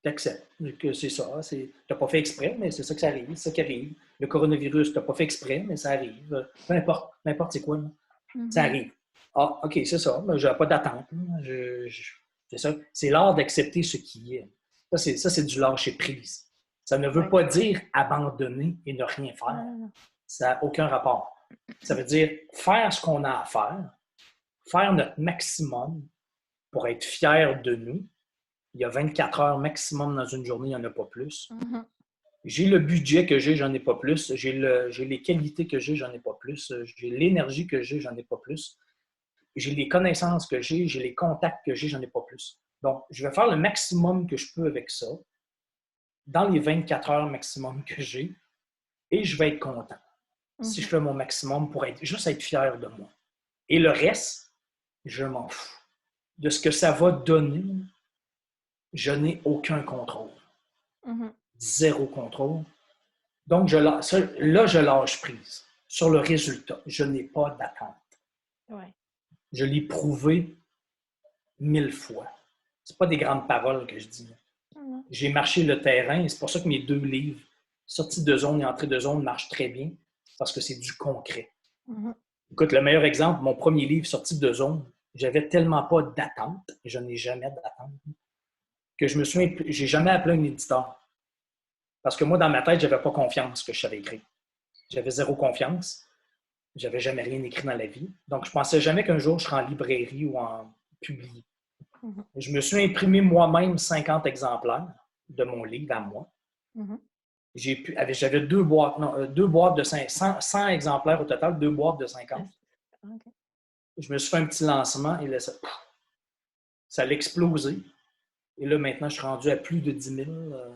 que c'est ça. Tu n'as pas fait exprès, mais c'est ça que ça arrive, c'est ça qui arrive. Le coronavirus, tu n'as pas fait exprès, mais ça arrive. Peu importe c'est quoi, ça Mhm. arrive. Ah, OK, c'est ça, mais je n'ai pas d'attente. C'est ça. C'est l'art d'accepter ce qui est. Ça, c'est du lâcher prise. Ça ne veut Ouais. pas dire abandonner et ne rien Non, faire. non, non. Ça n'a aucun rapport. Ça veut dire faire ce qu'on a à faire notre maximum pour être fier de nous. Il y a 24 heures maximum dans une journée, il n'y en a pas plus. Mhm. J'ai le budget que j'ai, j'en ai pas plus. J'ai les qualités que j'ai, j'en ai pas plus. J'ai l'énergie que j'ai, j'en ai pas plus. J'ai les connaissances que j'ai les contacts que j'ai, j'en ai pas plus. Donc, je vais faire le maximum que je peux avec ça, dans les 24 heures maximum que j'ai, et je vais être content. Si je Mhm. fais mon maximum pour juste être fier de moi. Et le reste, je m'en fous. De ce que ça va donner, je n'ai aucun contrôle. Mhm. Zéro contrôle. Donc, là, je lâche prise. sur le résultat. Je n'ai pas d'attente. Ouais. Je l'ai prouvé 1000 fois. Ce pas des grandes paroles que je dis. J'ai marché le terrain et c'est pour ça que mes 2 livres, Sortie de zone et Entrée de zone, marchent très bien parce que c'est du concret. Écoute, le meilleur exemple, mon premier livre, Sortie de zone, j'avais tellement pas d'attente, et je n'ai jamais d'attente, que j'ai jamais appelé un éditeur. Parce que moi, dans ma tête, je n'avais pas confiance que je savais écrire. J'avais 0 confiance. J'avais jamais rien écrit dans la vie. Donc, je pensais jamais qu'un jour, je serais en librairie ou en publié. Je me suis imprimé moi-même 50 exemplaires de mon livre à moi. J'avais 2 boîtes, non, 2 boîtes de 100 exemplaires au total, 2 boîtes de 50. Okay. Je me suis fait un petit lancement et là, ça a explosé. Et là, maintenant, je suis rendu à plus de 10 000.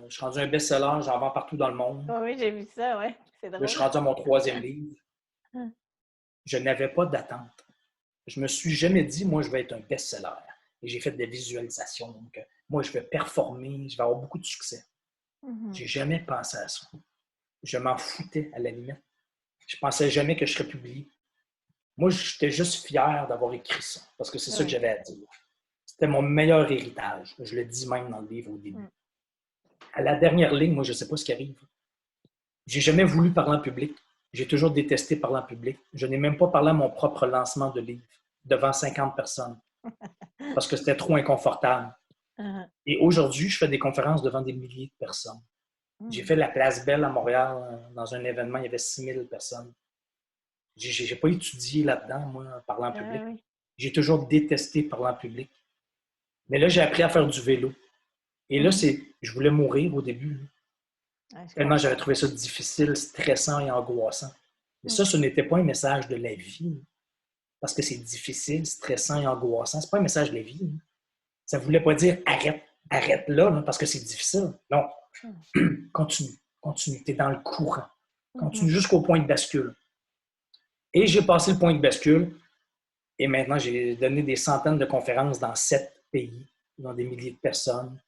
Je suis rendu un best-seller, j'en vends partout dans le monde. Oh oui, j'ai vu ça, oui. C'est drôle. Là, je suis rendu à mon 3e livre. Je n'avais pas d'attente. Je me suis jamais dit, moi, je vais être un best-seller. Et j'ai fait des visualisations. Donc, moi, je vais performer, je vais avoir beaucoup de succès. J'ai jamais pensé à ça. Je m'en foutais à la limite. Je pensais jamais que je serais publié. Moi, j'étais juste fier d'avoir écrit ça, parce que c'est ça que j'avais à dire. C'était mon meilleur héritage. Je le dis même dans le livre au début. À la dernière ligne, moi, je ne sais pas ce qui arrive. J'ai jamais voulu parler en public. J'ai toujours détesté parler en public. Je n'ai même pas parlé à mon propre lancement de livre devant 50 personnes parce que c'était trop inconfortable. Et aujourd'hui, je fais des conférences devant des milliers de personnes. J'ai fait la Place Belle à Montréal dans un événement, il y avait 6000 personnes. Je n'ai pas étudié là-dedans, moi, parler en public. J'ai toujours détesté parler en public. Mais là, j'ai appris à faire du vélo. Et là, je voulais mourir au début. Tellement j'avais trouvé ça difficile, stressant et angoissant. Mais ça, ce n'était pas un message de la vie. Parce que c'est difficile, stressant et angoissant. Ce n'est pas un message de la vie. Ça ne voulait pas dire arrête là, parce que c'est difficile. Non. Continue. Tu es dans le courant. Continue jusqu'au point de bascule. Et j'ai passé le point de bascule. Et maintenant, j'ai donné des centaines de conférences dans 7 pays, dans des milliers de personnes.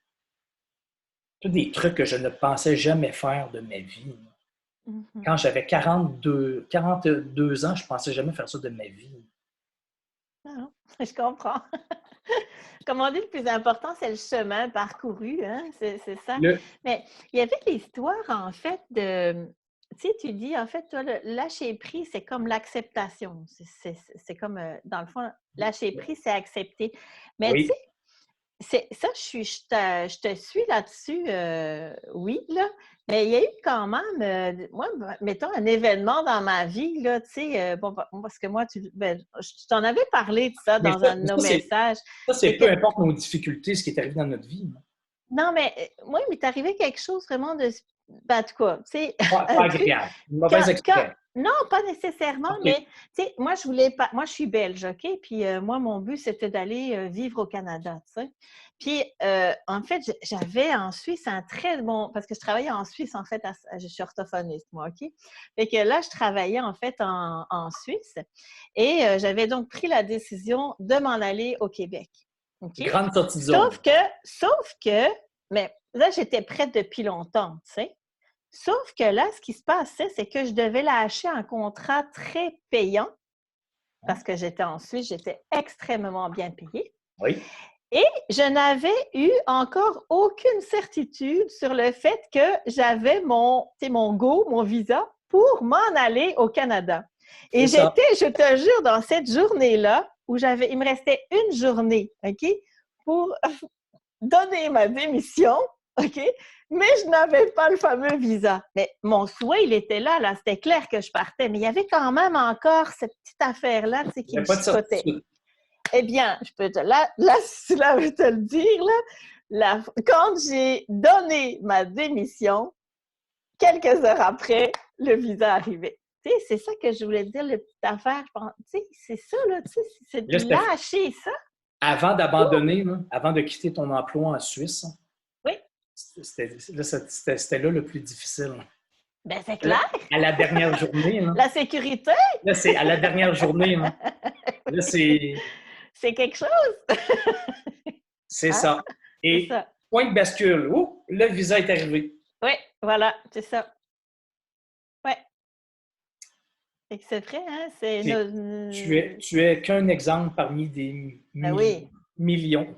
Tous des trucs que je ne pensais jamais faire de ma vie. Quand j'avais 42 ans, je ne pensais jamais faire ça de ma vie. Non, je comprends. Comme on dit, le plus important, c'est le chemin parcouru, hein? C'est ça. Mais il y avait l'histoire, en fait, de... Tu sais, tu dis, en fait, toi, le lâcher prise, c'est comme l'acceptation. C'est comme, dans le fond, lâcher prise, c'est accepter. Mais tu sais, ça, je te suis là-dessus, oui, là. Mais il y a eu quand même, moi, mettons, un événement dans ma vie, là, tu sais, bon, parce que moi, je t'en avais parlé de ça dans un de nos messages. Ça, c'est peu importe nos difficultés, ce qui est arrivé dans notre vie. Non, mais moi, il m'est arrivé quelque chose vraiment de... Ben, en tout cas, tu sais... Pas agréable, une mauvaise expérience. Non, pas nécessairement, mais tu sais, moi, je voulais pas... Moi, je suis belge, OK? Puis moi, mon but, c'était d'aller vivre au Canada, tu sais. Puis, en fait, j'avais en Suisse un très bon... Parce que je travaillais en Suisse, en fait, je suis orthophoniste, moi, OK? Fait que là, je travaillais, en fait, en Suisse. Et j'avais donc pris la décision de m'en aller au Québec. Okay? Grande sortie de zone. Sauf que, mais là, j'étais prête depuis longtemps, tu sais. Sauf que là, ce qui se passait, c'est que je devais lâcher un contrat très payant parce que j'étais en Suisse, j'étais extrêmement bien payée. Oui. Et je n'avais eu encore aucune certitude sur le fait que j'avais mon go, mon visa pour m'en aller au Canada. Et j'étais, je te jure, dans cette journée-là, où il me restait une journée, OK, pour donner ma démission, OK, mais je n'avais pas le fameux visa. Mais mon souhait, il était là, c'était clair que je partais, mais il y avait quand même encore cette petite affaire-là, tu sais, qui me chicotait. Eh bien, je peux te te le dire, là, quand j'ai donné ma démission, quelques heures après, le visa arrivait. Tu sais, c'est ça que je voulais te dire, la petite affaire. Tu sais, c'est ça, là, tu sais, c'est de lâcher ça. Avant d'abandonner, avant de quitter ton emploi en Suisse, oui. C'était là le plus difficile. Ben c'est clair. À la dernière journée. La sécurité. Là, c'est à la dernière journée. Là, c'est... C'est quelque chose. C'est ça. Et ça. Point de bascule. Oh, le visa est arrivé. Oui, voilà, c'est ça. Oui. Et que c'est vrai, hein? C'est C'est- tu es qu'un exemple parmi des Ben oui. millions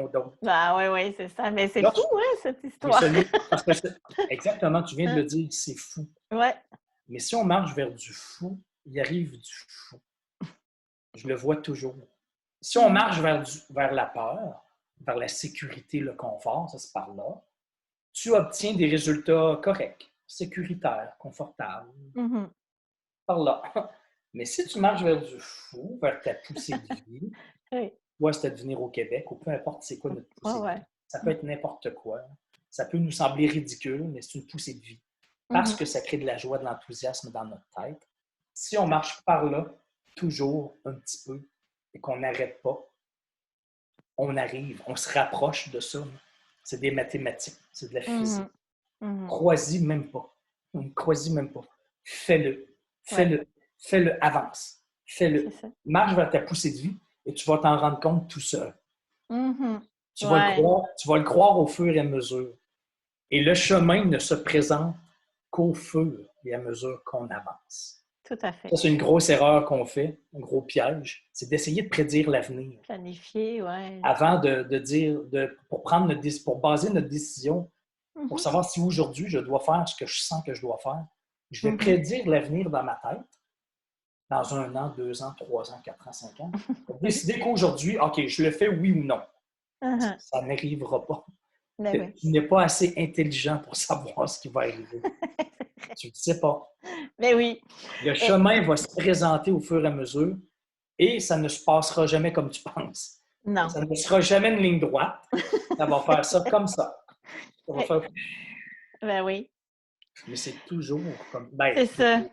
d'autres. Ben oui, oui, c'est ça. Mais c'est fou, Lorsque- hein, cette mais histoire. parce que exactement, tu viens de le Hein? dire, c'est fou. Ouais. Mais si on marche vers du fou, il arrive du fou. Je le vois toujours. Si on Mhm. marche vers la peur, vers la sécurité, le confort, ça c'est par là, tu obtiens des résultats corrects, sécuritaires, confortables, Mhm. par là. Mais si tu marches vers du fou, vers ta poussée de vie, Oui. toi, c'est de venir au Québec, ou peu importe c'est quoi notre Ouais, poussée de ouais. vie. Ça peut être n'importe quoi. Ça peut nous sembler ridicule, mais c'est une poussée de vie. Parce Mhm. que ça crée de la joie, de l'enthousiasme dans notre tête. Si on Tout à marche par là, toujours un petit peu, et qu'on n'arrête pas, on arrive, on se rapproche de ça. C'est des mathématiques, c'est de la fait. physique. Mhm. Mhm. Crois-y même pas. Crois-y même pas. Fais-le. Ouais, Fais-le. Fais-le. Avance. c'est Fais-le. ça. Marche vers ta poussée de vie et tu vas t'en rendre compte tout seul. Mhm. Tu vas le Ouais, croire, tu vas le croire au fur et à mesure. Et le chemin ne se présente qu'au fur et à mesure qu'on avance. tout à Ça, fait. c'est une grosse erreur qu'on fait, un gros piège, c'est d'essayer de prédire l'avenir Planifier, ouais. avant de dire, pour baser notre décision, pour Mhm. savoir si aujourd'hui je dois faire ce que je sens que je dois faire. Je vais Mhm. prédire l'avenir dans ma tête, dans 1 an, 2 ans, 3 ans, 4 ans, 5 ans, pour Oui. décider qu'aujourd'hui, OK, je le fais oui ou non. Mhm. Ça n'arrivera pas. Ben Tu oui. n'es pas assez intelligent pour savoir ce qui va arriver. Tu ne le sais pas. Ben oui. Le Et, chemin va se présenter au fur et à mesure et ça ne se passera jamais comme tu penses. non. Ça ne sera jamais une ligne droite. Ça va faire ça comme ça. Ça va Eh, faire... ben oui. Mais c'est toujours comme... Ben, C'est ça. toujours.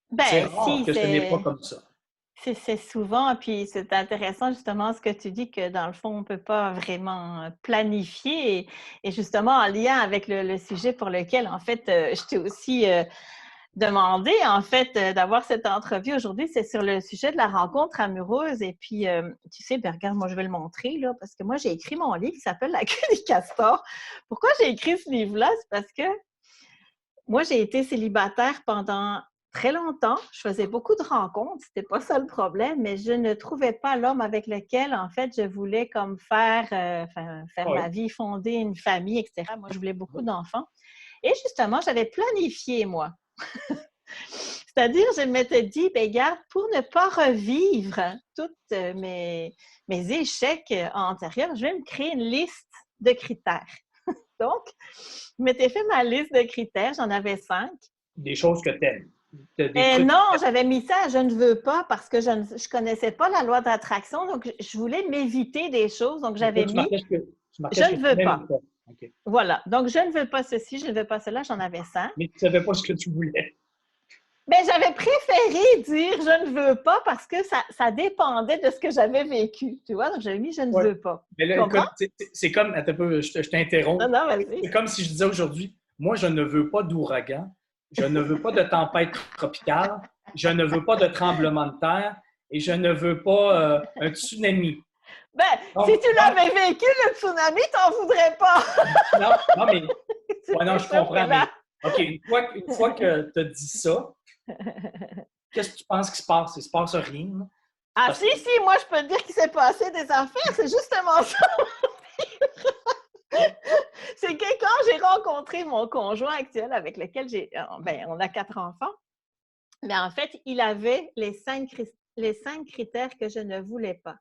C'est Ben rare si, que ce n'est pas comme ça. c'est souvent, puis c'est intéressant justement ce que tu dis que dans le fond, on ne peut pas vraiment planifier. Et justement, en lien avec le sujet pour lequel, en fait, je t'ai aussi demandé, en fait, d'avoir cette entrevue aujourd'hui, c'est sur le sujet de la rencontre amoureuse. Et puis, tu sais, ben, regarde, moi, je vais le montrer, là, parce que moi, j'ai écrit mon livre qui s'appelle La queue des castors. Pourquoi j'ai écrit ce livre-là? C'est parce que moi, j'ai été célibataire pendant très longtemps. Je faisais beaucoup de rencontres, c'était pas ça le problème, mais je ne trouvais pas l'homme avec lequel, en fait, je voulais comme faire Oui. ma vie, fonder une famille, etc. Moi, je voulais beaucoup d'enfants. Et justement, j'avais planifié, moi. C'est-à-dire, je m'étais dit, ben garde, pour ne pas revivre tous mes échecs antérieurs, je vais me créer une liste de critères. Donc, je m'étais fait ma liste de critères, j'en avais 5. Des choses que tu aimes. Des Et trucs. non, j'avais mis ça à je ne veux pas parce que je ne connaissais pas la loi d'attraction, donc je voulais m'éviter des choses. Donc, Mais toi, j'avais mis tu marquais je ce que ne tu veux n'aimes pas. pas. OK. Voilà. Donc, je ne veux pas ceci, je ne veux pas cela, j'en avais 5. Mais tu ne savais pas ce que tu voulais. Mais j'avais préféré dire je ne veux pas parce que ça dépendait de ce que j'avais vécu. Tu vois, donc j'avais mis je ne Ouais. veux pas. Mais là, Tu écoute, comprends? c'est comme, attends un peu, je Non, t'interromps. non, vas-y. C'est comme si je disais aujourd'hui, moi, je ne veux pas d'ouragan, je ne veux pas de tempête tropicale, je ne veux pas de tremblement de terre et je ne veux pas un tsunami. Ben, si Donc, tu l'avais vécu, le tsunami, t'en voudrais pas. non, non, mais, ouais, non, C'est je sûr que comprends, là. mais, OK, une fois que tu as dit ça, qu'est-ce que tu penses qui se passe? Il se passe rien. Ah, Parce si, que, si, moi, je peux te dire qu'il s'est passé des affaires. C'est justement ça. C'est que quand j'ai rencontré mon conjoint actuel avec lequel on a 4 enfants, mais en fait, il avait les 5 critères que je ne voulais pas.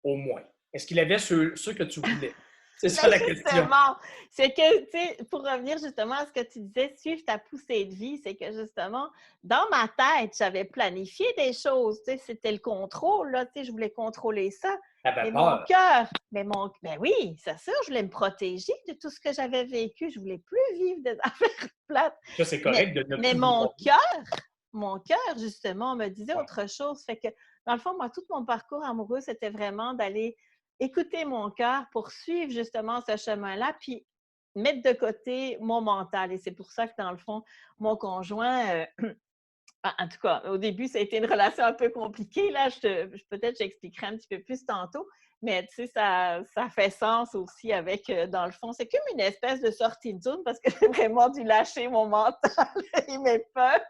au moins, est-ce qu'il avait ceux que tu voulais? C'est ça Mais la question. justement, c'est que, tu sais, pour revenir justement à ce que tu disais, suivre ta poussée de vie, c'est que justement, dans ma tête, j'avais planifié des choses, tu sais, c'était le contrôle, là, tu sais, je voulais contrôler ça. T'avais Mais mon peur. cœur, ben oui, c'est sûr, je voulais me protéger de tout ce que j'avais vécu. Je voulais plus vivre des affaires plates. Ça, c'est Mais, correct de ne mais plus vouloir. mon cœur, justement, me disait Ouais. autre chose. Fait que, dans le fond, moi, tout mon parcours amoureux, c'était vraiment d'aller écouter mon cœur pour suivre justement ce chemin-là, puis mettre de côté mon mental. Et c'est pour ça que, dans le fond, mon conjoint, en tout cas, au début, ça a été une relation un peu compliquée. Là, peut-être j'expliquerai un petit peu plus tantôt, mais tu sais, ça fait sens aussi avec, dans le fond, c'est comme une espèce de sortie de zone parce que j'ai vraiment dû lâcher mon mental et mes peurs.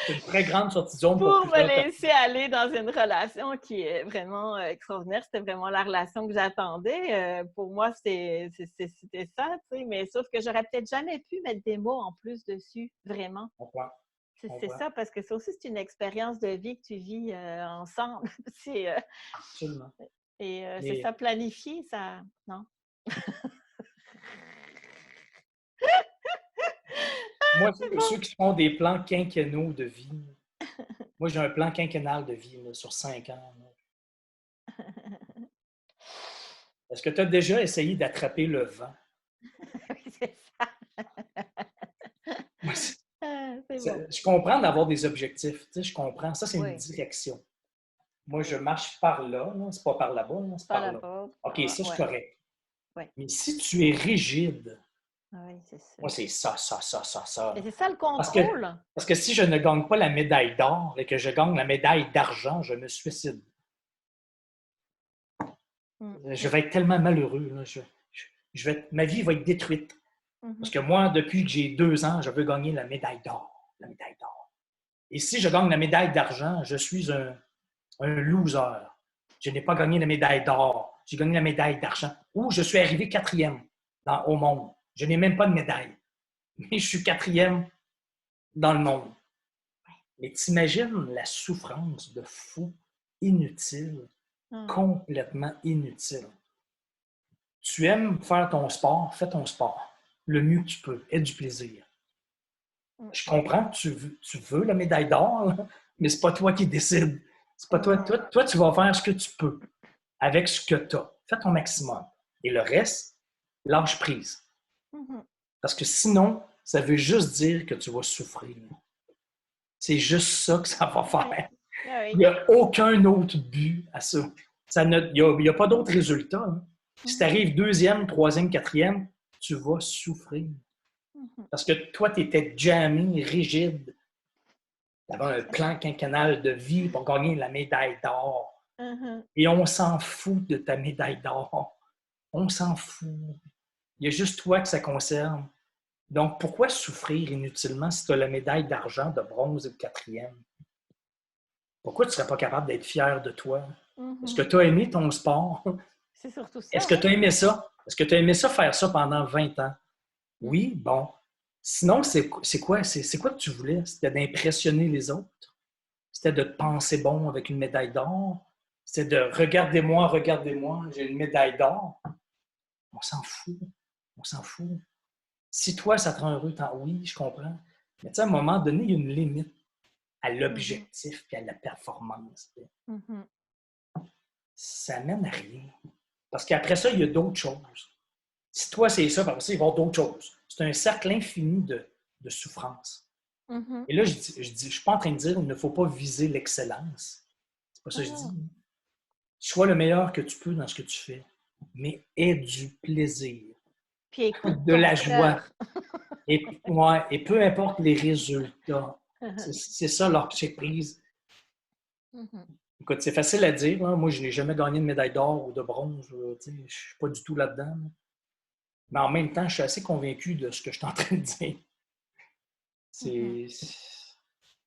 C'est une très grande sortie de zone pour Pour me plusieurs laisser personnes. aller dans une relation qui est vraiment extraordinaire. C'était vraiment la relation que j'attendais. Pour moi, c'était ça, tu sais, mais sauf que j'aurais peut-être jamais pu mettre des mots en plus dessus, vraiment. On comprend, on C'est comprend. ça, parce que ça aussi, c'est une expérience de vie que tu vis ensemble. C'est, Absolument. et c'est Mais ça, planifier, ça. Non. moi, C'est ceux bon. qui font des plans quinquennaux de vie, moi, j'ai un plan quinquennal de vie là, sur 5 ans. Là. Est-ce que tu as déjà essayé d'attraper le vent? Oui, c'est ça. Moi, C'est bon. je comprends d'avoir des objectifs. Tu sais, je comprends. Ça, c'est une Oui, direction. Moi, je oui. marche par là. Là. C'est pas par là-bas, là, c'est Pas par là. là-bas. OK, ça, c'est Ouais, correct. ouais. Mais si tu es rigide, Oui, c'est ça. moi, c'est ça, ça, ça, ça, ça. Mais Là. c'est ça le Parce que, contrôle. parce que si je ne gagne pas la médaille d'or et que je gagne la médaille d'argent, je me suicide. Je Mais vais être tellement malheureux. Là. Ma vie va être détruite. Parce mhm, que moi, depuis que j'ai 2 ans, je veux gagner la médaille d'or. La médaille d'or. Et si je gagne la médaille d'argent, je suis un loser. Je n'ai pas gagné la médaille d'or. J'ai gagné la médaille d'argent. Ou je suis arrivé quatrième au monde. Je n'ai même pas de médaille. Mais je suis quatrième dans le monde. Mais t'imagines la souffrance de fou, inutile, mhm, complètement inutile. Tu aimes faire ton sport, fais ton sport. Le mieux que tu peux. Aie du plaisir. mhm, Je comprends que tu veux la médaille d'or, mais c'est pas toi qui décide. C'est pas toi. mhm, Toi, tu vas faire ce que tu peux avec ce que tu as. Fais ton maximum. Et le reste, lâche prise. mhm. Parce que sinon, ça veut juste dire que tu vas souffrir. C'est juste ça que ça va Oui, faire. Il oui. n'y a aucun autre but à ça. Il n'y a pas d'autre résultat. Hein. Si tu Mhm, arrives deuxième, troisième, quatrième, tu vas souffrir. mhm, Parce que toi, tu étais jammé, rigide. Tu avais un plan quinquennal de vie pour gagner la médaille d'or. mhm. Et on s'en fout de ta médaille d'or. On s'en fout. Il y a juste toi que ça concerne. Donc, pourquoi souffrir inutilement si tu as la médaille d'argent, de bronze et de quatrième? Pourquoi tu ne serais pas capable d'être fier de toi? Est-ce que Mhm. tu as aimé ton sport? C'est surtout ça, Est-ce que hein? tu as aimé ça? Est-ce que tu as aimé ça faire ça pendant 20 ans? Mm. Oui, bon. Sinon, c'est quoi? C'est quoi que tu voulais? C'était d'impressionner les autres? C'était de te penser bon avec une médaille d'or? C'était de regardez-moi, j'ai une médaille d'or? On s'en fout. On s'en fout. Si toi, ça te rend heureux, oui, je comprends. Mais tu sais, à un moment donné, il y a une limite à Mhm, l'objectif et à la performance. mhm, Ça mène à rien. Parce qu'après ça, il y a d'autres choses. Si toi, c'est ça, après ça, il va y avoir d'autres choses. C'est un cercle infini de souffrance. mhm. Et là, je suis pas en train de dire qu'il ne faut pas viser l'excellence. C'est pas ça Non, que je non. dis. Sois le meilleur que tu peux dans ce que tu fais, mais aie du plaisir, Puis écoute de ton la joie. cœur. Et peu importe les résultats, Mhm, c'est ça l'entreprise. mhm, Écoute, c'est facile à dire. Là. Moi, je n'ai jamais gagné de médaille d'or ou de bronze. Je ne suis pas du tout là-dedans. Là. Mais en même temps, je suis assez convaincu de ce que je suis en train de dire. mhm. C'est,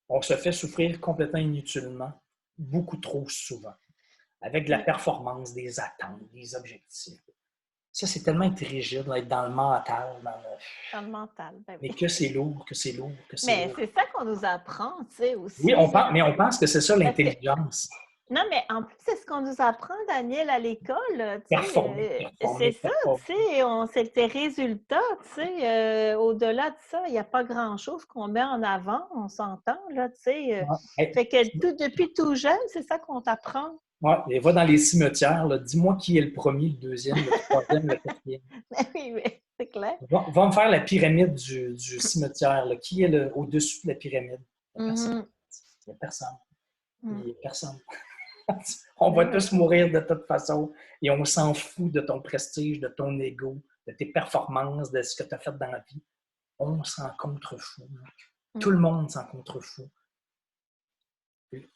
on se fait souffrir complètement inutilement, beaucoup trop souvent, avec de la Oui, performance, des attentes, des objectifs. Ça, c'est tellement être rigide, être dans le mental, dans le mental, ben mais oui. que c'est lourd, que c'est lourd, que c'est Mais lourd. c'est ça qu'on nous apprend, tu sais, Oui, aussi. mais on pense que c'est ça Parce que l'intelligence. non, mais en plus, c'est ce qu'on nous apprend, Daniel, à l'école, tu Performer, sais. C'est performer, ça, tu performer. sais, c'est tes résultats, tu sais. Au-delà de ça, il n'y a pas grand-chose qu'on met en avant, on s'entend, là, tu sais. Ouais. Hey, Fait que depuis tout jeune, c'est ça qu'on t'apprend. ouais, et va dans les cimetières, là, dis-moi qui est le premier, le deuxième, le troisième, le quatrième. Oui, oui, c'est clair. Va me faire la pyramide du cimetière. Là. Qui est au-dessus de la pyramide? Il n'y a personne. Mhm. Il n'y a personne. Il Mhm. n'y a personne. On va Ben oui. tous mourir de toute façon et on s'en fout de ton prestige, de ton ego, de tes performances, de ce que tu as fait dans la vie. On s'en contrefout. Tout le Mhm. monde s'en contrefout.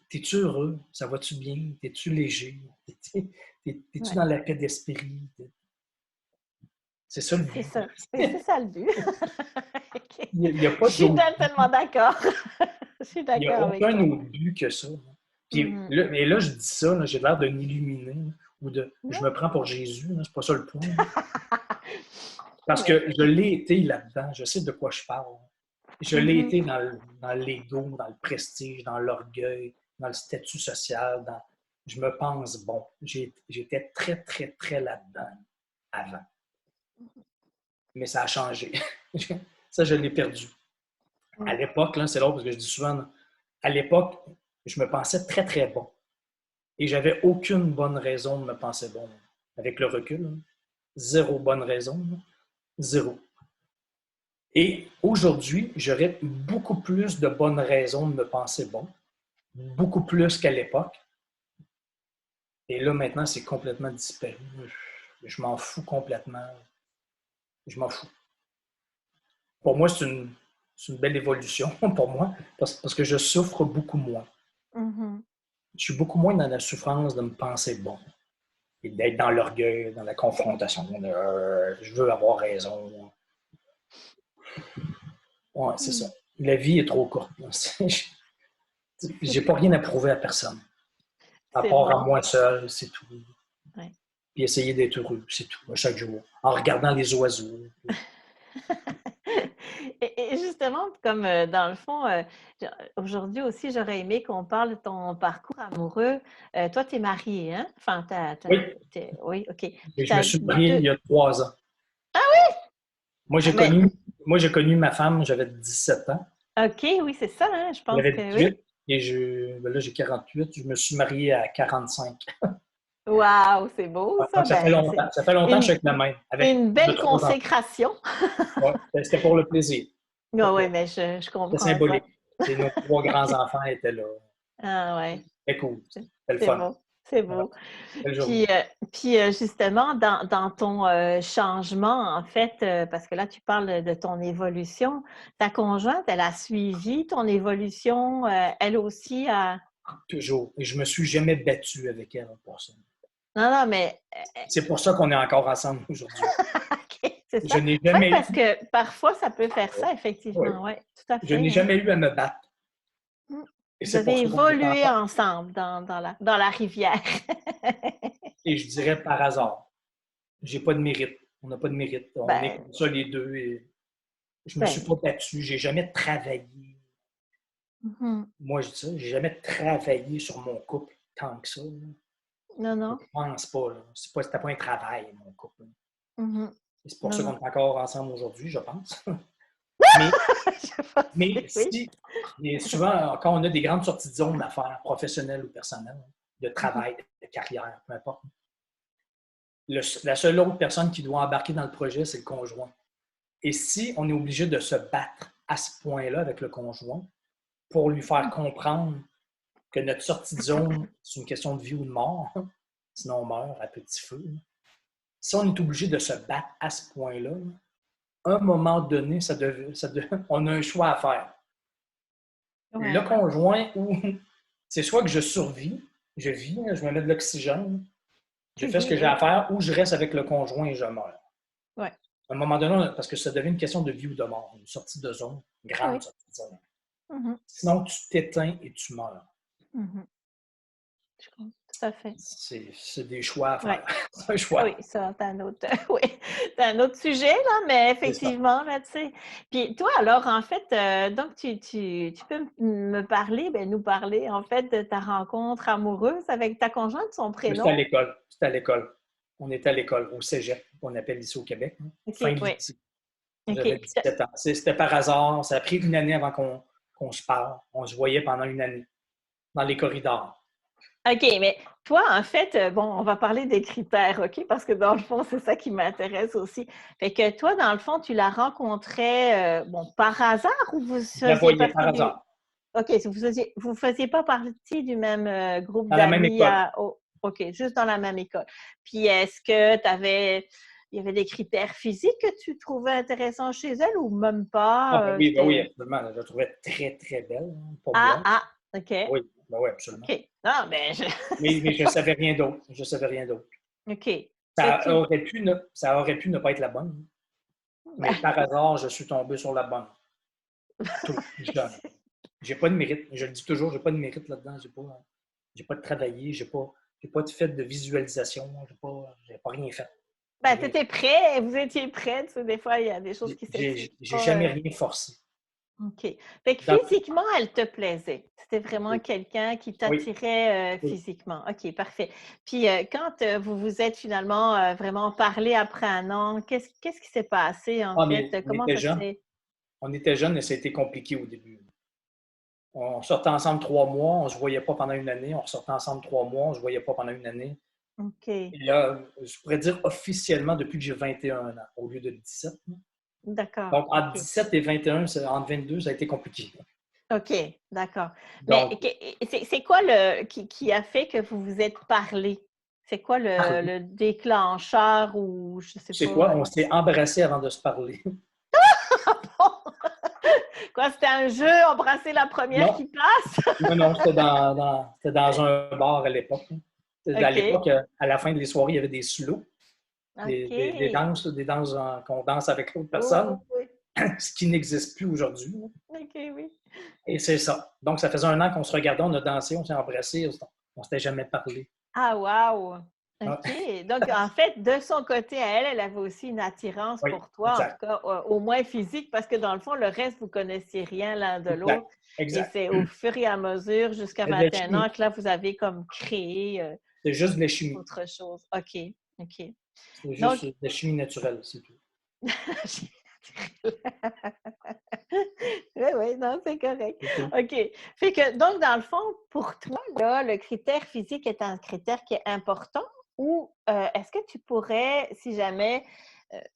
T'es-tu heureux? Ça va-tu bien? T'es-tu léger? T'es-tu Ouais. dans la paix d'esprit? C'est ça le C'est but. ça. C'est ça le but. OK. Il n'y a Je pas suis d'autre tellement d'accord. Je suis Il n'y a d'accord avec aucun toi. autre but que ça. Puis Mhm. là, mais là, je dis ça, là, j'ai l'air d'un illuminé, là, ou de je me Non. prends pour Jésus, là, c'est pas ça le point. Là. Parce Mais, que je l'ai été là-dedans, je sais de quoi je parle. Je l'ai mhm. été dans l'ego, dans le prestige, dans l'orgueil, dans le statut social. Je me pense bon. J'étais très, très, très là-dedans avant. Mais ça a changé. Ça, je l'ai perdu. À Mm. l'époque, là, c'est l'autre parce que je dis souvent, à l'époque, je me pensais très, très bon. Et j'avais aucune bonne raison de me penser bon. Avec le recul, là. Zéro bonne raison. Là. Zéro. Et aujourd'hui, j'aurais beaucoup plus de bonnes raisons de me penser bon. Beaucoup plus qu'à l'époque. Et là, maintenant, c'est complètement disparu. Je m'en fous complètement. Je m'en fous. Pour moi, c'est une belle évolution pour moi parce que je souffre beaucoup moins. Mhm. Je suis beaucoup moins dans la souffrance de me penser bon et d'être dans l'orgueil, dans la confrontation. Je veux avoir raison. Ouais, c'est ça. Mm. La vie est trop courte. J'ai pas rien à prouver à personne. À C'est part à bon. moi seul, c'est tout. Ouais. Puis essayer d'être heureux, c'est tout, à chaque jour. En regardant les oiseaux. Et justement, comme dans le fond, aujourd'hui aussi, j'aurais aimé qu'on parle de ton parcours amoureux. Toi, tu es marié, hein? Enfin, Oui, oui, OK. et Puis tu je me as suis marié il deux. y a 3 ans. Moi, Ah, mais, j'ai connu ma femme, j'avais 17 ans. OK, oui, c'est ça, hein? Je pense J'avais que oui. 18 et ben là, j'ai 48. Je me suis marié à 45. Waouh, c'est beau, Ouais, ça. donc, ça fait Ben, c'est longtemps. Ça fait longtemps que je suis une, avec ma mère, avec une de belle 3 enfants. consécration. Ouais, c'était pour le plaisir. Ah oui, mais je C'était comprends ça. symbolique. Et nos 3 grands-enfants étaient là. Ah ouais. C'était cool. C'était le C'est fun. beau, c'est Ouais, beau. belle journée. Puis, justement, dans ton changement, en fait, parce que là, tu parles de ton évolution, ta conjointe, elle a suivi ton évolution, elle aussi a... Toujours. Et je me suis jamais battu avec elle pour ça. Non, non, mais... C'est pour ça qu'on est encore ensemble aujourd'hui. OK, c'est Je ça. n'ai Oui, jamais parce eu, que parfois, ça peut faire oui, ça, effectivement. oui, Oui, tout à je fait, n'ai hein. jamais eu à me battre. Mm. Et Vous c'est pour avez ça qu'on est évolué encore. ensemble dans la rivière. Et je dirais par hasard. J'ai pas de mérite. On n'a pas de mérite. On est Ben, comme ça les deux. Et je me suis ben, pas battu. J'ai jamais travaillé. mhm. Moi, je dis ça. J'ai jamais travaillé sur mon couple tant que ça. Là. Non, Je non. pense pas. Là. C'était pas un travail, mon couple. Mhm. Et c'est pour Non, ça qu'on non. est encore ensemble aujourd'hui, je pense. Mais, Je pense que mais oui. si, et souvent, quand on a des grandes sorties de zone d'affaires, professionnelles ou personnelles, de Mhm. travail, de carrière, peu importe, la seule autre personne qui doit embarquer dans le projet, c'est le conjoint. Et si on est obligé de se battre à ce point-là avec le conjoint pour lui faire comprendre que notre sortie de zone, c'est une question de vie ou de mort, sinon on meurt à petit feu. Si on est obligé de se battre à ce point-là, à un moment donné, on a un choix à faire. Le Ouais. conjoint, ou c'est soit que je survis, je vis, je me mets de l'oxygène, je Tu fais ce vis, que j'ai à oui. faire, ou je reste avec le conjoint et je meurs. Ouais. À un moment donné, parce que ça devient une question de vie ou de mort, une sortie de zone, une grande Oui. sortie de zone. Mhm. Sinon, tu t'éteins et tu meurs. Mhm. Je comprends tout à fait. C'est des choix à Ouais. faire. C'est un choix. Oui, ça, c'est un autre, oui, c'est un autre sujet, là, mais C'est ça. effectivement, là, tu sais. Puis toi, alors, en fait, donc, tu peux me parler, ben, nous parler, en fait, de ta rencontre amoureuse avec ta conjointe, son Mais c'était à prénom? l'école. C'était à l'école. On était à l'école, au cégep, qu'on appelle ici au Québec. OK, Fin de oui. lycée. OK. J'avais 17 ans. C'était par hasard. Ça a pris une année avant qu'on se parle. On se voyait pendant une année dans les corridors. OK, mais toi, en fait, bon, on va parler des critères, OK? Parce que dans le fond, c'est ça qui m'intéresse aussi. Fait que toi, dans le fond, tu la rencontrais, bon, par hasard ou vous Je la faisiez voyais par partie du... hasard. OK, si vous faisiez pas partie du même groupe Dans la même d'amis école. OK, juste dans la même école. Puis est-ce que il y avait des critères physiques que tu trouvais intéressants chez elle ou même Ah, pas? ben oui, absolument. Je la trouvais très, très belle pour moi. OK. Oui, ben oui, absolument. OK. Non, mais Mais je ne savais rien d'autre. Je savais rien d'autre. OK. Ça aurait pu ne pas être la bonne, mais par hasard, je suis tombé sur la bonne. Tout, j'ai pas de mérite. Je le dis toujours, j'ai pas de mérite là-dedans. J'ai pas de travaillé, j'ai pas de fait de visualisation, j'ai pas rien fait. Tu étais prêt, vous étiez prêts. Tu sais, des fois, il y a des choses qui s'expliquent J'ai pas. jamais rien forcé. OK. Fait que physiquement, elle te plaisait. C'était vraiment quelqu'un qui t'attirait physiquement. OK, parfait. Puis quand vous vous êtes finalement vraiment parlé après un an, qu'est-ce qui s'est passé en fait? Comment ça s'est... On était jeunes et ça a été compliqué au début. On sortait ensemble 3 mois, on ne se voyait pas pendant une année. On ressortait ensemble 3 mois, on ne se voyait pas pendant une année. OK. Et là, je pourrais dire officiellement depuis que j'ai 21 ans, au lieu de 17. D'accord. Donc, entre 17 et 21, entre 22, ça a été compliqué. OK, d'accord. Mais c'est quoi qui a fait que vous vous êtes parlé? C'est quoi le déclencheur ou je sais pas? C'est quoi? On s'est embrassés avant de se parler. Quoi, c'était un jeu, embrasser la première qui passe? Non, c'était dans un bar à l'époque. À l'époque, à la fin des soirées, il y avait des slows, des danses qu'on danse avec l'autre personne, ce qui n'existe plus aujourd'hui. OK, oui. Et c'est ça. Donc, ça faisait un an qu'on se regardait, on a dansé, on s'est embrassés, on ne s'était jamais parlé. Ah, wow! OK. Donc, en fait, de son côté à elle, elle avait aussi une attirance pour toi, exact. en tout cas, au moins physique, parce que dans le fond, le reste, vous ne connaissiez rien l'un de l'autre. Exact. Et c'est au fur et à mesure, jusqu'à 21 ans, que là, vous avez comme créé c'est juste de la chimie. Autre chose. OK. C'est juste de la chimie naturelle, c'est tout. Oui, non, c'est correct. OK. Fait que, donc, dans le fond, pour toi, là, le critère physique est un critère qui est important ou est-ce que tu pourrais, si jamais,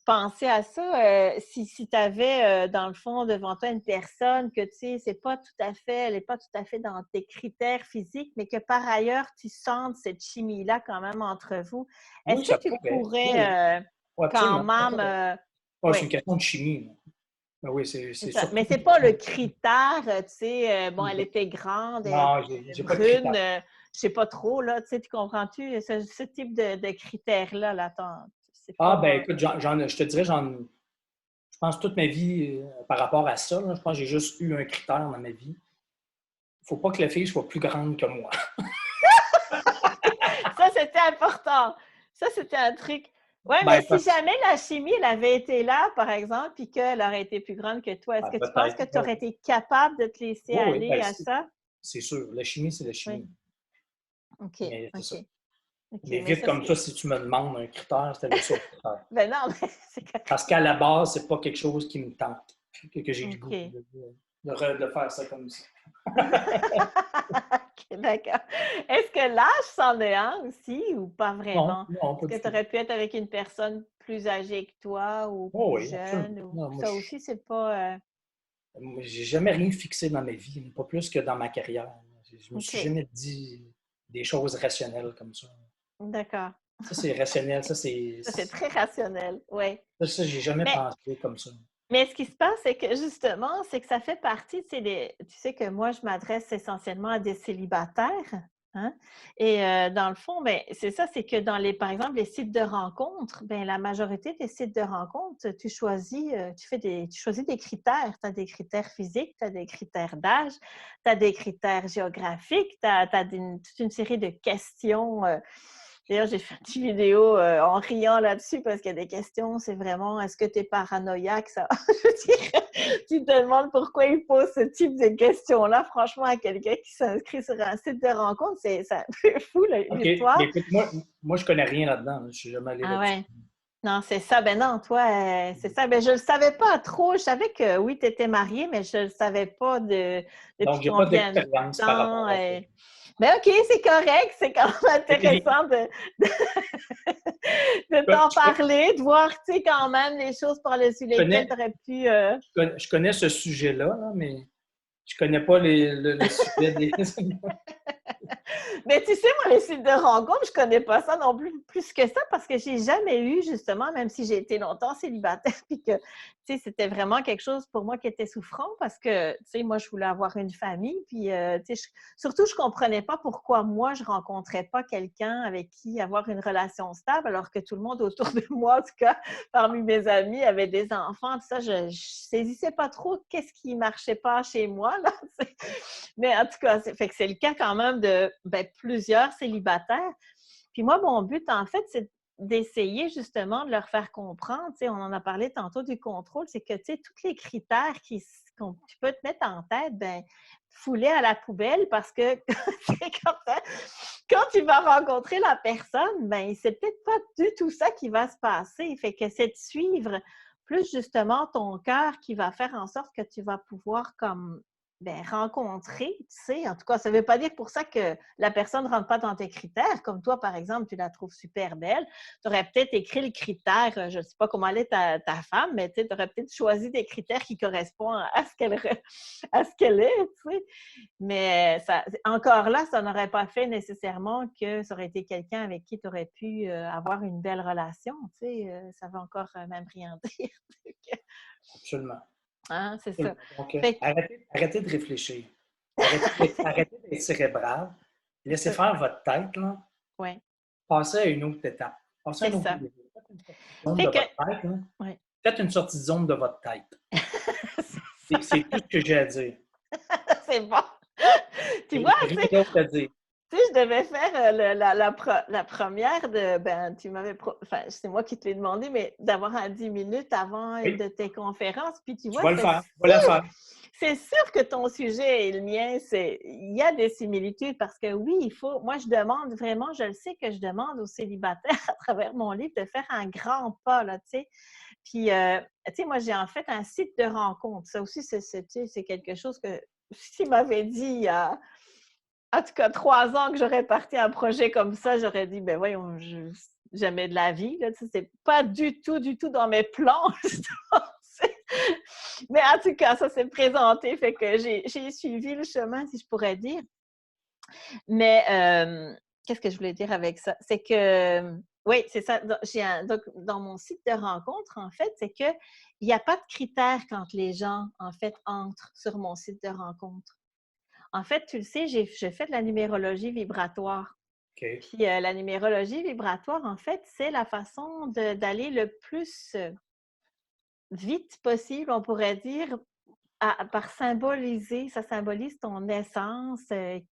penser à ça, si tu avais, dans le fond, devant toi une personne que, tu sais, elle n'est pas tout à fait dans tes critères physiques, mais que par ailleurs, tu sens cette chimie-là quand même entre vous, est-ce que tu pourrais quand même... c'est une question de chimie. Oui, c'est ça. Mais c'est pas le critère, tu sais, bon, elle était grande, non, j'ai pas de brune, je sais pas trop, là, tu sais, tu comprends-tu? Ce type de critères-là, là, écoute, je te dirais, je pense toute ma vie par rapport à ça, là, je pense que j'ai juste eu un critère dans ma vie. Il ne faut pas que la fille soit plus grande que moi. Ça, c'était important. Ça, c'était un truc. Oui, mais si jamais la chimie, elle avait été là, par exemple, puis qu'elle aurait été plus grande que toi, est-ce que tu penses que tu aurais été capable de te laisser aller à ça? C'est sûr. La chimie, c'est la chimie. Oui. OK. Mais c'est ça. Okay, mais vite comme ça, si tu me demandes un critère, c'était le seul critère. Ben non, mais c'est correct. Parce qu'à la base, c'est pas quelque chose qui me tente, que j'ai le goût de faire ça comme ça. OK, d'accord. Est-ce que l'âge c'en est un aussi ou pas vraiment? Non, pas Est-ce que tu aurais pu être avec une personne plus âgée que toi ou plus jeune? Ou... ça aussi, c'est pas... J'ai jamais rien fixé dans ma vie, pas plus que dans ma carrière. Je me suis jamais dit des choses rationnelles comme ça. D'accord. Ça, c'est rationnel. Ça, c'est très rationnel, oui. Ça, j'ai jamais pensé comme ça. Mais ce qui se passe, c'est que justement, c'est que ça fait partie, tu sais que moi, je m'adresse essentiellement à des célibataires. Hein? Et dans le fond, ben, c'est ça, c'est que par exemple, les sites de rencontres, ben, la majorité des sites de rencontres, tu choisis des critères. Tu as des critères physiques, tu as des critères d'âge, tu as des critères géographiques, tu as toute une série de questions. D'ailleurs, j'ai fait une petite vidéo en riant là-dessus parce qu'il y a des questions, c'est vraiment, est-ce que tu es paranoïaque? Ça? Je veux dire, tu te demandes pourquoi il pose ce type de questions-là. Franchement, à quelqu'un qui s'inscrit sur un site de rencontre, c'est un peu fou, l'histoire. Mais écoute, moi, je connais rien là-dedans. Je suis jamais allé là-dessus. Ouais. Non, c'est ça. Ben non, toi, c'est ça. Ben, je le savais pas trop. Je savais que oui, tu étais mariée, mais je le savais pas depuis donc, j'ai pas d'expérience par rapport à ça. Ben OK, c'est correct. C'est quand même intéressant de t'en parler, de voir, tu sais, quand même les choses par-dessus lesquelles tu aurais pu... Je connais ce sujet-là, mais je connais pas le sujet des... Mais tu sais, moi, les sites de rencontres, je connais pas ça non plus que ça parce que j'ai jamais eu, justement, même si j'ai été longtemps célibataire, puis que, tu sais, c'était vraiment quelque chose pour moi qui était souffrant parce que, tu sais, moi, je voulais avoir une famille, puis, tu sais, surtout, je comprenais pas pourquoi moi, je rencontrais pas quelqu'un avec qui avoir une relation stable, alors que tout le monde autour de moi, en tout cas, parmi mes amis, avait des enfants, tout ça, je saisissais pas trop qu'est-ce qui marchait pas chez moi, là, mais en tout cas, fait que c'est le cas quand même de plusieurs célibataires. Puis moi, mon but, en fait, c'est d'essayer justement de leur faire comprendre, tu sais, on en a parlé tantôt du contrôle, c'est que, tu sais, tous les critères tu peux te mettre en tête, ben fouler à la poubelle parce que quand tu vas rencontrer la personne, ben c'est peut-être pas du tout ça qui va se passer. Fait que c'est de suivre plus justement ton cœur qui va faire en sorte que tu vas pouvoir comme rencontrer, tu sais. En tout cas, ça ne veut pas dire pour ça que la personne ne rentre pas dans tes critères. Comme toi, par exemple, tu la trouves super belle. Tu aurais peut-être écrit le critère, je ne sais pas comment elle est ta femme, mais tu aurais peut-être choisi des critères qui correspondent à ce qu'elle est, tu sais. Mais ça, encore là, ça n'aurait pas fait nécessairement que ça aurait été quelqu'un avec qui tu aurais pu avoir une belle relation, tu sais. Ça veut encore même rien dire. Absolument. Hein, c'est ça. Absolument. Donc, Fait que, arrêtez de réfléchir. Arrêtez d'être cérébral. c'est Laissez ça. faire votre tête, là. Oui, Passez à une autre étape. Passez à c'est un autre ça. niveau. Faites une sortie de zone de Fait que, votre tête, là. ouais. Faites une sortie de zone de votre tête. C'est tout ce que j'ai à dire. C'est bon. Tu Il vois, n'y a rien d'autre à dire. tu sais, je devais faire la première de, tu m'avais, enfin, c'est moi qui te l'ai demandé, mais d'avoir un 10 minutes avant une Oui, de tes conférences. Puis tu tu vois, vas le faire. Tu vas la faire. c'est sûr que ton sujet et le mien, il y a des similitudes parce que oui, moi je demande vraiment, je le sais que je demande aux célibataires à travers mon livre de faire un grand pas, là, tu sais. Puis, tu sais, moi j'ai en fait un site de rencontre. Ça aussi, c'est quelque chose que s'il m'avait dit il y a en tout cas 3 ans que j'aurais parti un projet comme ça, j'aurais dit, ben voyons, jamais de la vie. Là, tu sais, c'est pas du tout dans mes plans, justement. Mais en tout cas, ça s'est présenté, fait que j'ai suivi le chemin, si je pourrais dire. Mais qu'est-ce que je voulais dire avec ça? C'est que, oui, c'est ça. Donc, dans mon site de rencontre, en fait, c'est qu'il n'y a pas de critères quand les gens, en fait, entrent sur mon site de rencontre. En fait, tu le sais, j'ai fait de la numérologie vibratoire. OK. Puis la numérologie vibratoire, en fait, c'est la façon d'aller le plus vite possible, on pourrait dire, par symboliser, ça symbolise ton essence,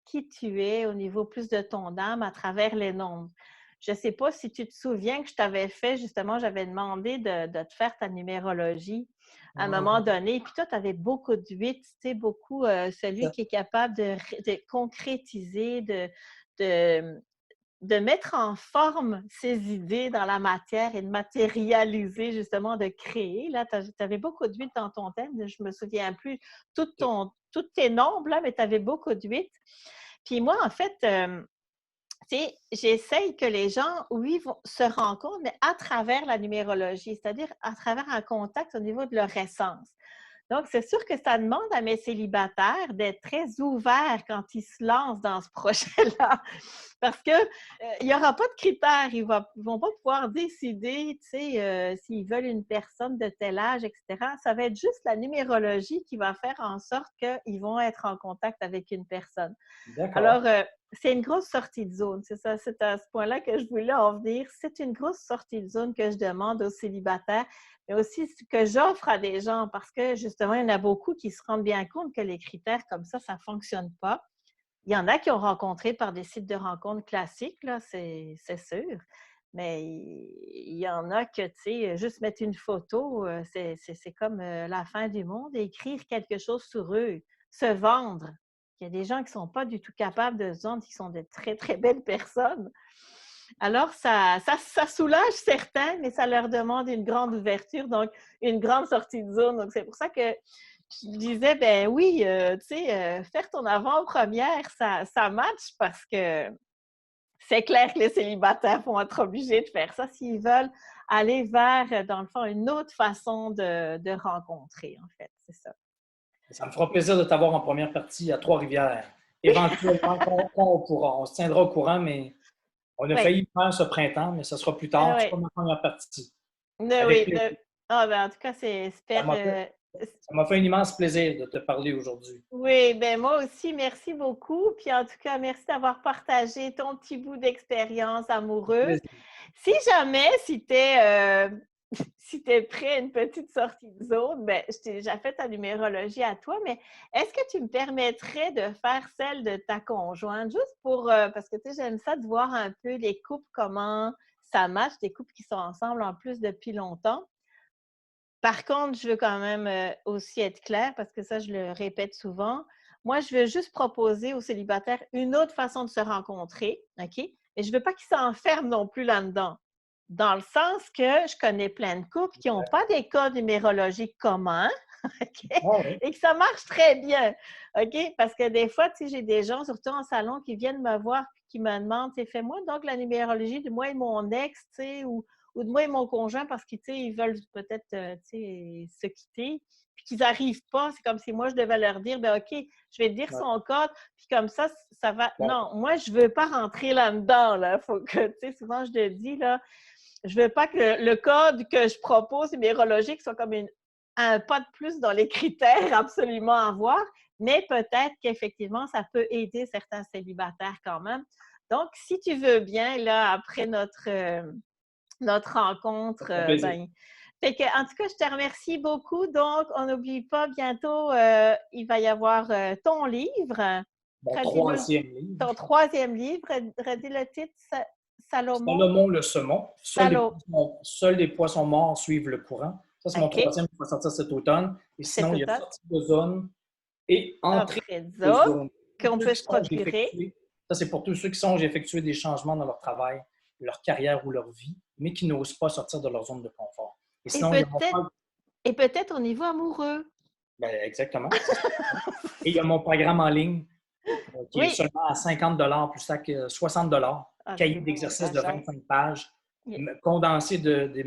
qui tu es au niveau plus de ton âme à travers les nombres. Je ne sais pas si tu te souviens que je t'avais fait, justement, j'avais demandé de te faire ta numérologie à un moment Mhm. donné. Puis toi, tu avais beaucoup de 8, tu sais, beaucoup celui Ça, qui est capable de concrétiser, de, de mettre en forme ses idées dans la matière et de matérialiser, justement, de créer. Là, tu avais beaucoup de 8 dans ton thème. Je ne me souviens plus tous tes nombres, là, mais tu avais beaucoup de 8. Puis moi, en fait, tu sais, j'essaye que les gens, oui, se rencontrent, mais à travers la numérologie, c'est-à-dire à travers un contact au niveau de leur essence. Donc, c'est sûr que ça demande à mes célibataires d'être très ouverts quand ils se lancent dans ce projet-là. Parce que il n'y aura pas de critères. Ils ne vont pas pouvoir décider, tu sais, s'ils veulent une personne de tel âge, etc. Ça va être juste la numérologie qui va faire en sorte qu'ils vont être en contact avec une personne. d'accord. Alors, c'est une grosse sortie de zone. C'est ça, c'est à ce point-là que je voulais en venir. C'est une grosse sortie de zone que je demande aux célibataires, mais aussi que j'offre à des gens parce que, justement, il y en a beaucoup qui se rendent bien compte que les critères comme ça ne fonctionne pas. Il y en a qui ont rencontré par des sites de rencontres classiques, là, c'est sûr. Mais il y en a que, tu sais, juste mettre une photo, c'est comme la fin du monde et écrire quelque chose sur eux, se vendre. Il y a des gens qui ne sont pas du tout capables de se vendre, qui sont de très, très belles personnes. Alors, ça soulage certains, mais ça leur demande une grande ouverture, donc une grande sortie de zone. Donc, c'est pour ça que je disais, ben oui, tu sais, faire ton avant-première, ça match parce que c'est clair que les célibataires vont être obligés de faire ça s'ils veulent aller vers, dans le fond, une autre façon de rencontrer, en fait. C'est ça. Ça me fera plaisir de t'avoir en première partie à Trois-Rivières. éventuellement, on se tiendra au courant, mais on a Oui, failli le faire ce printemps, mais ça sera plus tard. C'est oui. pas ma première partie. Avec Oui. plaisir. Ah, ben, en tout cas, c'est Ça super. m'a fait, ça m'a fait un immense plaisir de te parler aujourd'hui. Oui, ben moi aussi, merci beaucoup. Puis en tout cas, merci d'avoir partagé ton petit bout d'expérience amoureuse. Plaisir. Si jamais, si tu es, si tu prêt à une petite sortie de zone, ben, je t'ai déjà fait ta numérologie à toi, mais est-ce que tu me permettrais de faire celle de ta conjointe, juste pour, parce que tu sais, j'aime ça de voir un peu les couples, comment ça marche, des couples qui sont ensemble en plus depuis longtemps. Par contre, je veux quand même aussi être claire, parce que ça, je le répète souvent. Moi, je veux juste proposer aux célibataires une autre façon de se rencontrer, OK? Mais je ne veux pas qu'ils s'enferment non plus là-dedans. Dans le sens que je connais plein de couples qui n'ont pas des codes numérologiques communs, OK? Ah oui. Et que ça marche très bien, OK? Parce que des fois, tu sais, j'ai des gens, surtout en salon, qui viennent me voir et qui me demandent, tu sais, fais-moi donc la numérologie de moi et mon ex, tu sais, ou de moi et mon conjoint parce qu'ils, tu sais, ils veulent peut-être, tu sais, se quitter, puis qu'ils n'arrivent pas. C'est comme si moi, je devais leur dire, ben OK, je vais te dire Ouais. son code, puis comme ça va. Bon, Non, moi, je ne veux pas rentrer là-dedans, là. Faut que, tu sais, souvent, je te dis, là, je ne veux pas que le code que je propose numérologique soit comme un pas de plus dans les critères absolument à voir, mais peut-être qu'effectivement, ça peut aider certains célibataires quand même. Donc, si tu veux bien, là, après notre rencontre, ça fait plaisir. ben, fait que, en tout cas, je te remercie beaucoup. Donc, on n'oublie pas, bientôt, il va y avoir ton livre. Mon Redis-nous troisième livre, ton troisième livre. Redis le titre, Salomon. Salomon le saumon. Salo. Seuls les poissons morts suivent le courant. Ça, c'est mon OK. troisième qui va sortir cet automne. Et Cet sinon, il y a automne. sortie de zone et entrée Après de zone, zone. Tous qu'on ceux peut qui se songent procurer. d'effectuer, ça, c'est pour tous ceux qui songent d'effectuer des changements dans leur travail, leur carrière ou leur vie, mais qui n'osent pas sortir de leur zone de confort. Et Et sinon, il y a mon peut-être, et peut-être au niveau amoureux. ben, exactement. Et il y a mon programme en ligne qui est Oui. seulement à 50 plus ça que 60 Ah, cahier c'est bon, d'exercice ça de change. 25 pages, Oui. condensé des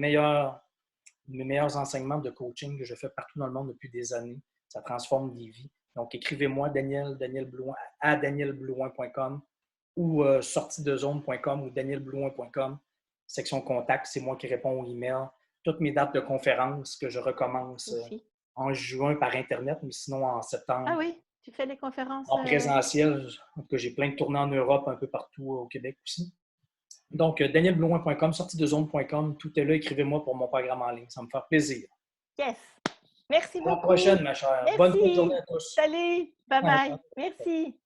mes meilleurs enseignements de coaching que je fais partout dans le monde depuis des années. Ça transforme des vies. Donc, écrivez-moi Daniel Blouin, à danielblouin.com ou sortidezone.com ou danielblouin.com, section contact, c'est moi qui réponds aux emails. Toutes mes dates de conférences que je recommence Aussi. en juin par Internet, mais sinon en Ah septembre oui, tu fais des conférences. en présentiel. En tout cas, j'ai plein de tournées en Europe, un peu partout au Québec aussi. Donc, danielblouin.com, sortidezone.com, tout est là. Écrivez-moi pour mon programme en ligne. Ça me fait plaisir. Yes. Merci À la beaucoup. prochaine, ma chère. Bonne fin de journée Merci. à tous. Salut. Bye bye. Merci.